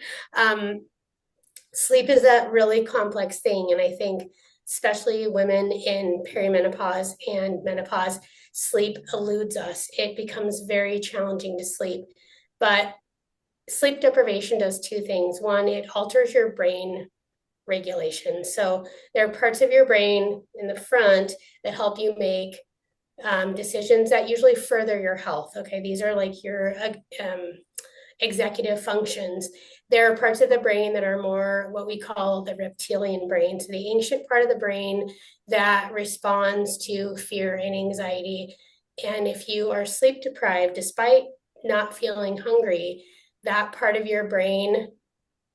Sleep is a really complex thing. And I think especially women in perimenopause and menopause, sleep eludes us. It becomes very challenging to sleep. But sleep deprivation does two things. One, it alters your brain regulation. So there are parts of your brain in the front that help you make decisions that usually further your health. Okay, these are like your executive functions. There are parts of the brain that are more what we call the reptilian brain, so the ancient part of the brain that responds to fear and anxiety. And if you are sleep deprived, despite not feeling hungry, that part of your brain,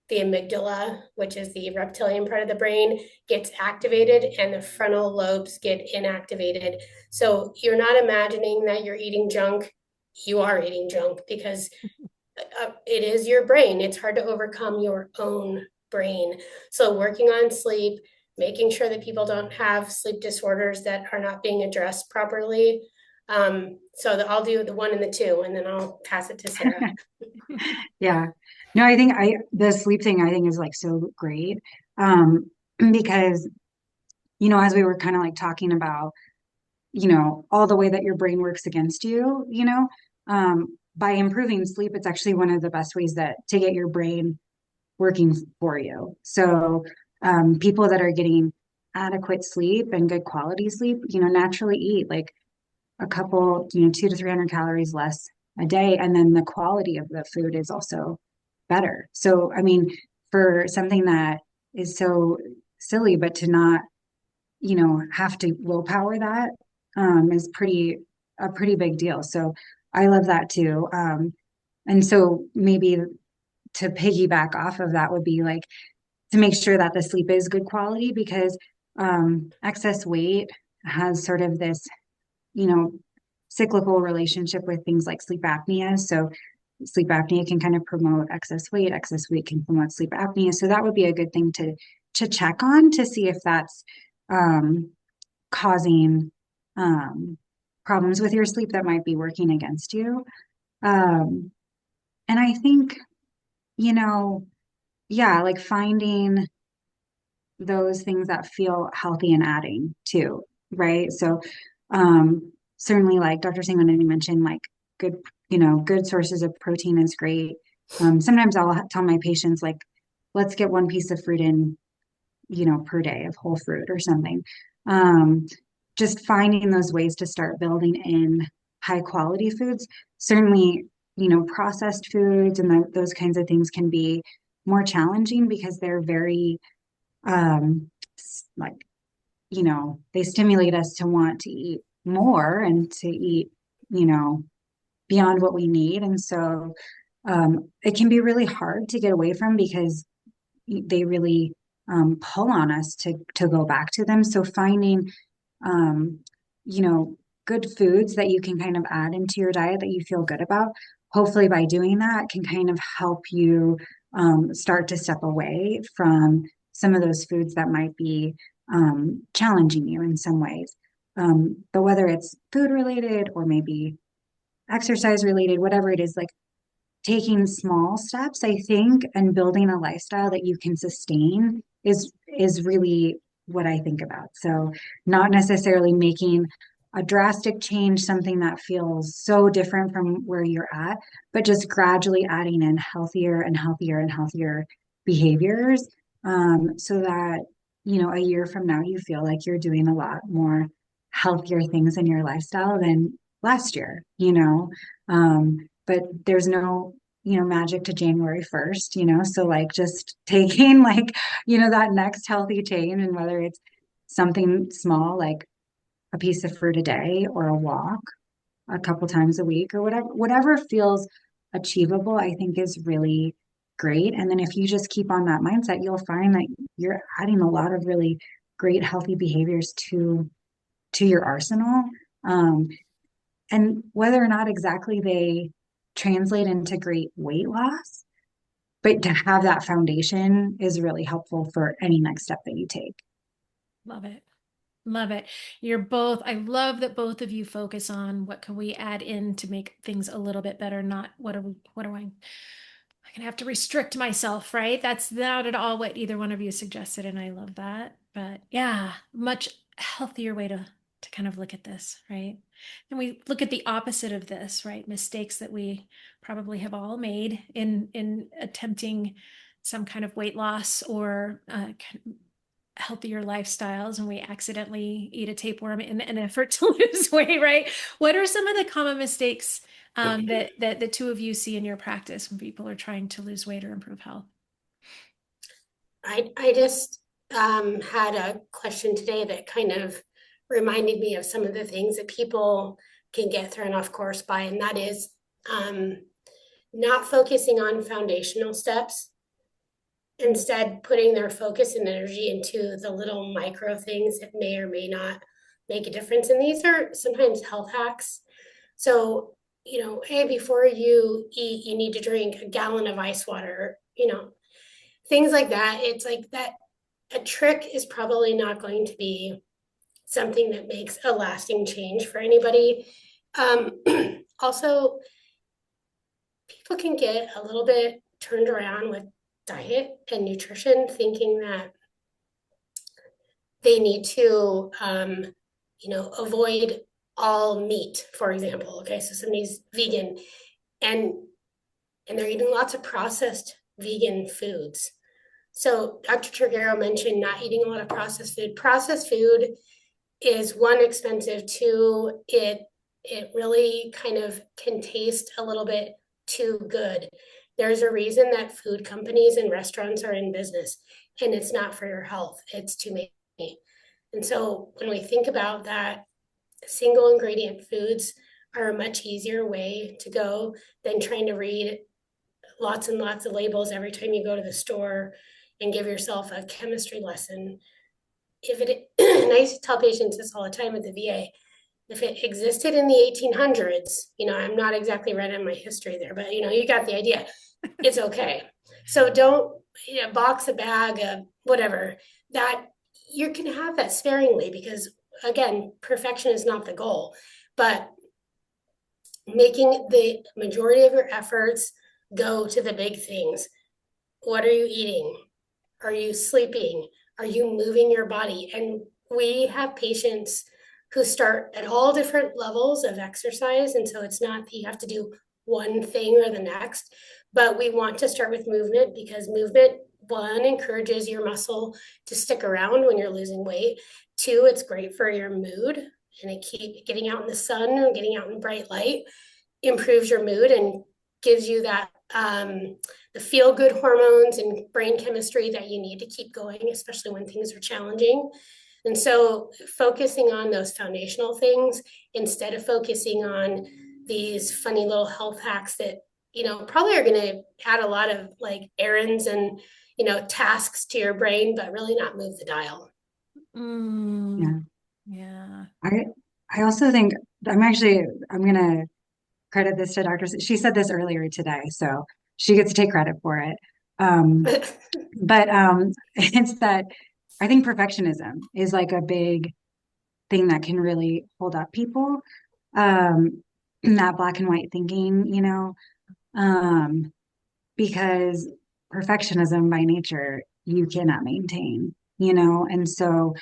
the amygdala, which is the reptilian part of the brain, gets activated and the frontal lobes get inactivated. So you're not imagining that you're eating junk. You are eating junk because it is your brain. It's hard to overcome your own brain. So working on sleep, making sure that people don't have sleep disorders that are not being addressed properly. So I'll do the 1 and the 2, and then I'll pass it to Sara. Yeah. No, the sleep thing I think is like so great. Because, as we were kind of like talking about, all the way that your brain works against you, by improving sleep, it's actually one of the best ways to get your brain working for you. So, people that are getting adequate sleep and good quality sleep, naturally eat like a couple, 200 to 300 calories less a day. And then the quality of the food is also better. So, I mean, for something that is so silly, but to not, have to willpower that, is a pretty big deal. So I love that too. And so maybe to piggyback off of that would be like to make sure that the sleep is good quality, because excess weight has sort of this, you know, cyclical relationship with things like sleep apnea. So sleep apnea can kind of promote excess weight can promote sleep apnea. So that would be a good thing to check on to see if that's causing problems with your sleep that might be working against you. And I think, yeah, like finding those things that feel healthy and adding too, right? So certainly like Dr. Sanguinetti mentioned, like good, good sources of protein is great. Sometimes I'll tell my patients like, let's get one piece of fruit in, per day of whole fruit or something. Just finding those ways to start building in high quality foods. Certainly, processed foods and those kinds of things can be more challenging because they're very like, they stimulate us to want to eat more and to eat, beyond what we need. And so it can be really hard to get away from because they really pull on us to go back to them. So finding, um, good foods that you can kind of add into your diet that you feel good about, hopefully by doing that can kind of help you start to step away from some of those foods that might be challenging you in some ways. But whether it's food related or maybe exercise related, whatever it is, like taking small steps, I think, and building a lifestyle that you can sustain is really what I think about. So not necessarily making a drastic change, something that feels so different from where you're at, but just gradually adding in healthier and healthier and healthier behaviors, so that, a year from now, you feel like you're doing a lot more healthier things in your lifestyle than last year, but there's no, magic to January 1st, so like just taking like, that next healthy change, and whether it's something small like a piece of fruit a day or a walk a couple times a week or whatever feels achievable, I think is really great. And then if you just keep on that mindset, you'll find that you're adding a lot of really great healthy behaviors to your arsenal. And whether or not exactly they translate into great weight loss, but to have that foundation is really helpful for any next step that you take. Love it. Love it. I love that both of you focus on what can we add in to make things a little bit better, not what am I gonna have to restrict myself, right? That's not at all what either one of you suggested, and I love that. But yeah, much healthier way to kind of look at this, right? And we look at the opposite of this, right? Mistakes that we probably have all made in attempting some kind of weight loss or healthier lifestyles and we accidentally eat a tapeworm in an effort to lose weight, right? What are some of the common mistakes that the two of you see in your practice when people are trying to lose weight or improve health? I just had a question today that kind of reminded me of some of the things that people can get thrown off course by, and that is not focusing on foundational steps, instead putting their focus and energy into the little micro things that may or may not make a difference. And these are sometimes health hacks. So, hey, before you eat, you need to drink a gallon of ice water, things like that. It's like that a trick is probably not going to be something that makes a lasting change for anybody. Also, people can get a little bit turned around with diet and nutrition, thinking that they need to, avoid all meat, for example. Okay, so somebody's vegan and they're eating lots of processed vegan foods. So Dr. Trigero mentioned not eating a lot of processed food. Processed food is, one, expensive, two, it really kind of can taste a little bit too good. There's a reason that food companies and restaurants are in business, and it's not for your health, it's to make money. And so when we think about that, single ingredient foods are a much easier way to go than trying to read lots and lots of labels every time you go to the store and give yourself a chemistry lesson. And I used to tell patients this all the time at the VA, if it existed in the 1800s, I'm not exactly right on my history there, but you got the idea. It's okay. So don't box a bag of whatever, that you can have that sparingly, because again, perfection is not the goal, but making the majority of your efforts go to the big things. What are you eating? Are you sleeping? Are you moving your body? And we have patients who start at all different levels of exercise. And so it's not that you have to do one thing or the next, but we want to start with movement, because movement, one, encourages your muscle to stick around when you're losing weight. Two, it's great for your mood, and it keeps getting out in the sun and getting out in bright light improves your mood and gives you that the feel-good hormones and brain chemistry that you need to keep going, especially when things are challenging. And so focusing on those foundational things instead of focusing on these funny little health hacks that, probably are going to add a lot of like errands and, tasks to your brain, but really not move the dial. Yeah. I also think I'm going to credit this to Dr. She said this earlier today, so she gets to take credit for it. But it's that I think perfectionism is like a big thing that can really hold up people. That black and white thinking, because perfectionism by nature, you cannot maintain, and so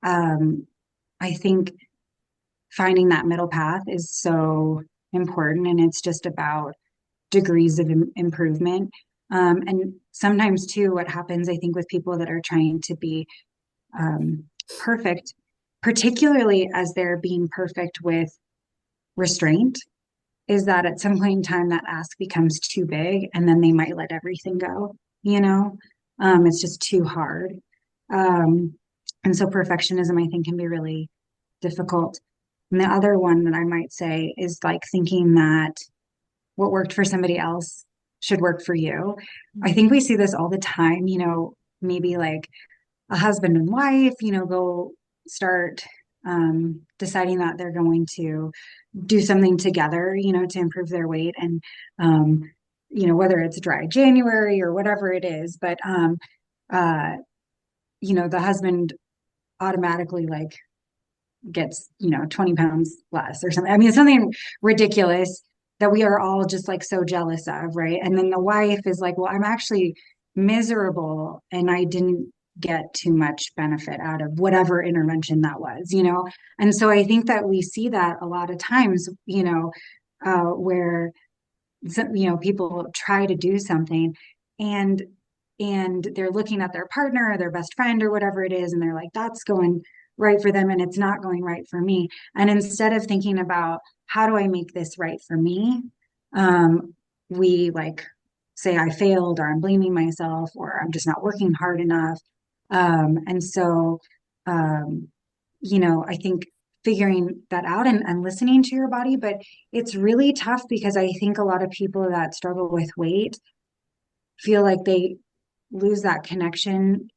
I think finding that middle path is so important, and it's just about degrees of improvement. And sometimes too, what happens, I think, with people that are trying to be perfect, particularly as they're being perfect with restraint, is that at some point in time that ask becomes too big, and then they might let everything go. It's just too hard. And so perfectionism, I think, can be really difficult. And the other one that I might say is like thinking that what worked for somebody else should work for you. I think we see this all the time, maybe like a husband and wife, go start deciding that they're going to do something together, to improve their weight. And, whether it's dry January or whatever it is, but, the husband automatically like gets 20 pounds less or something. I mean, it's something ridiculous that we are all just like so jealous of, right? And then the wife is like, well, I'm actually miserable and I didn't get too much benefit out of whatever intervention that was. And so I think that we see that a lot of times, where people try to do something, and and they're looking at their partner or their best friend or whatever it is, and they're like, that's going right for them and it's not going right for me. And instead of thinking about how do I make this right for me, we like say I failed, or I'm blaming myself, or I'm just not working hard enough. And so, I think figuring that out and listening to your body, but it's really tough because I think a lot of people that struggle with weight feel like they lose that connection,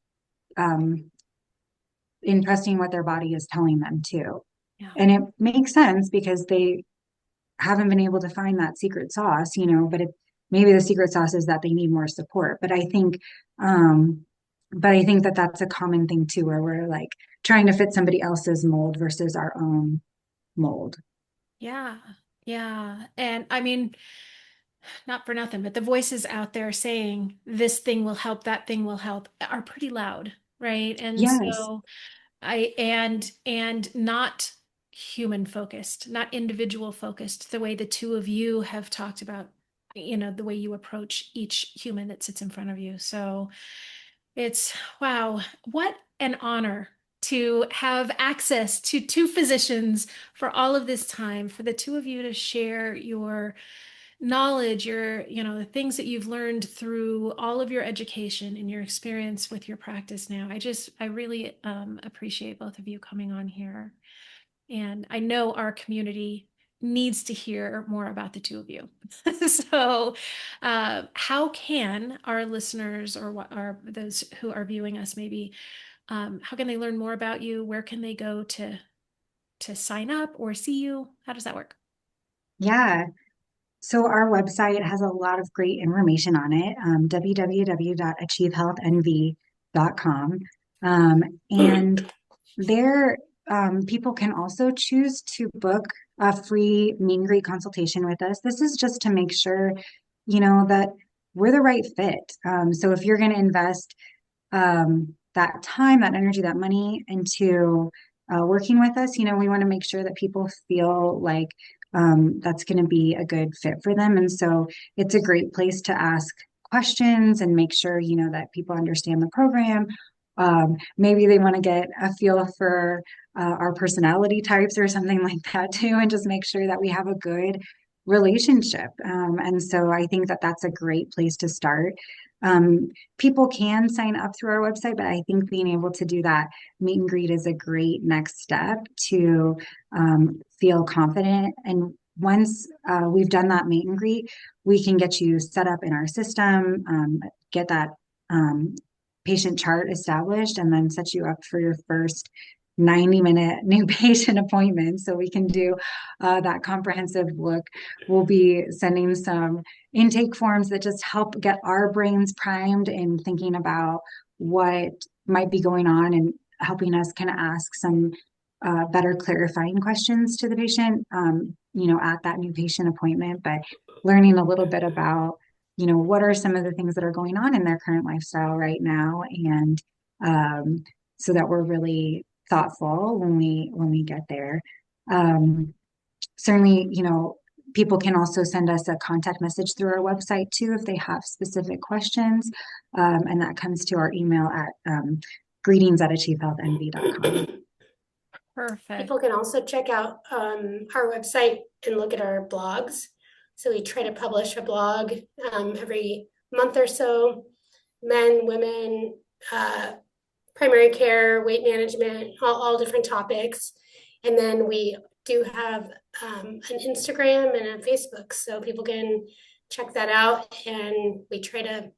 in trusting what their body is telling them too. Yeah. And it makes sense because they haven't been able to find that secret sauce, but maybe the secret sauce is that they need more support. But I think that that's a common thing too, where we're like trying to fit somebody else's mold versus our own mold. Yeah. Yeah. And I mean, not for nothing, but the voices out there saying this thing will help, that thing will help are pretty loud, right? And Yes. so and not human focused, not individual focused, the way the two of you have talked about, the way you approach each human that sits in front of you. So it's wow, what an honor to have access to two physicians for all of this time, for the two of you to share your knowledge, the things that you've learned through all of your education and your experience with your practice now. I really appreciate both of you coming on here. And I know our community needs to hear more about the two of you. So, how can our listeners, or what are those who are viewing us, maybe, how can they learn more about you? Where can they go to sign up or see you? How does that work? Yeah. So our website has a lot of great information on it, www.achievehealthnv.com. And there, people can also choose to book a free meet and greet consultation with us. This is just to make sure, that we're the right fit. So if you're going to invest that time, that energy, that money into working with us, we want to make sure that people feel like that's going to be a good fit for them. And so it's a great place to ask questions and make sure, that people understand the program. Maybe they want to get a feel for our personality types or something like that too, and just make sure that we have a good relationship. And so I think that that's a great place to start. People can sign up through our website, but I think being able to do that meet and greet is a great next step to feel confident. And once we've done that meet and greet, we can get you set up in our system, get that patient chart established, and then set you up for your first 90-minute new patient appointment. So we can do that comprehensive look. We'll be sending some intake forms that just help get our brains primed in thinking about what might be going on and helping us kind of ask some better clarifying questions to the patient, at that new patient appointment, but learning a little bit about, what are some of the things that are going on in their current lifestyle right now. And so that we're really thoughtful when we get there. Certainly, people can also send us a contact message through our website too if they have specific questions, and that comes to our email at greetings@achievehealthnv.com. Perfect. People can also check out our website and look at our blogs. So we try to publish a blog every month or so. Men, women, primary care, weight management, all different topics. And then we do have an Instagram and a Facebook, so people can check that out. And we try to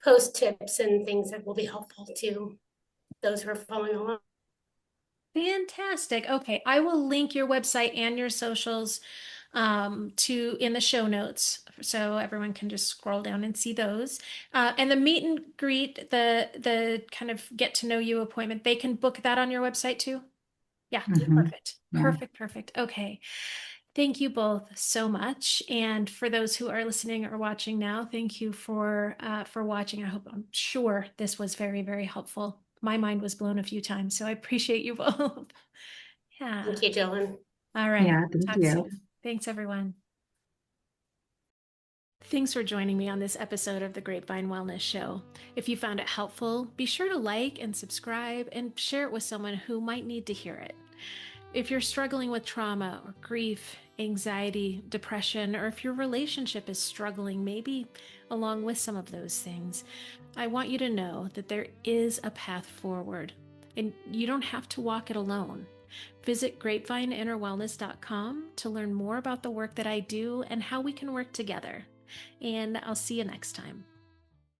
post tips and things that will be helpful to those who are following along. Fantastic. Okay, I will link your website and your socials in the show notes, so everyone can just scroll down and see those. And the meet and greet, the kind of get to know you appointment, they can book that on your website too. Yeah, perfect. Yeah. Perfect. Okay. Thank you both so much. And for those who are listening or watching now, thank you for watching. I'm sure this was very, very helpful. My mind was blown a few times, so I appreciate you both. Yeah. Thank you, Jolyn. All right. Yeah, thank Talk you. soon. Thanks, everyone. Thanks for joining me on this episode of the Grapevine Wellness Show. If you found it helpful, be sure to like and subscribe and share it with someone who might need to hear it. If you're struggling with trauma or grief, anxiety, depression, or if your relationship is struggling, maybe along with some of those things, I want you to know that there is a path forward, and you don't have to walk it alone. Visit grapevineinnerwellness.com to learn more about the work that I do and how we can work together. And I'll see you next time.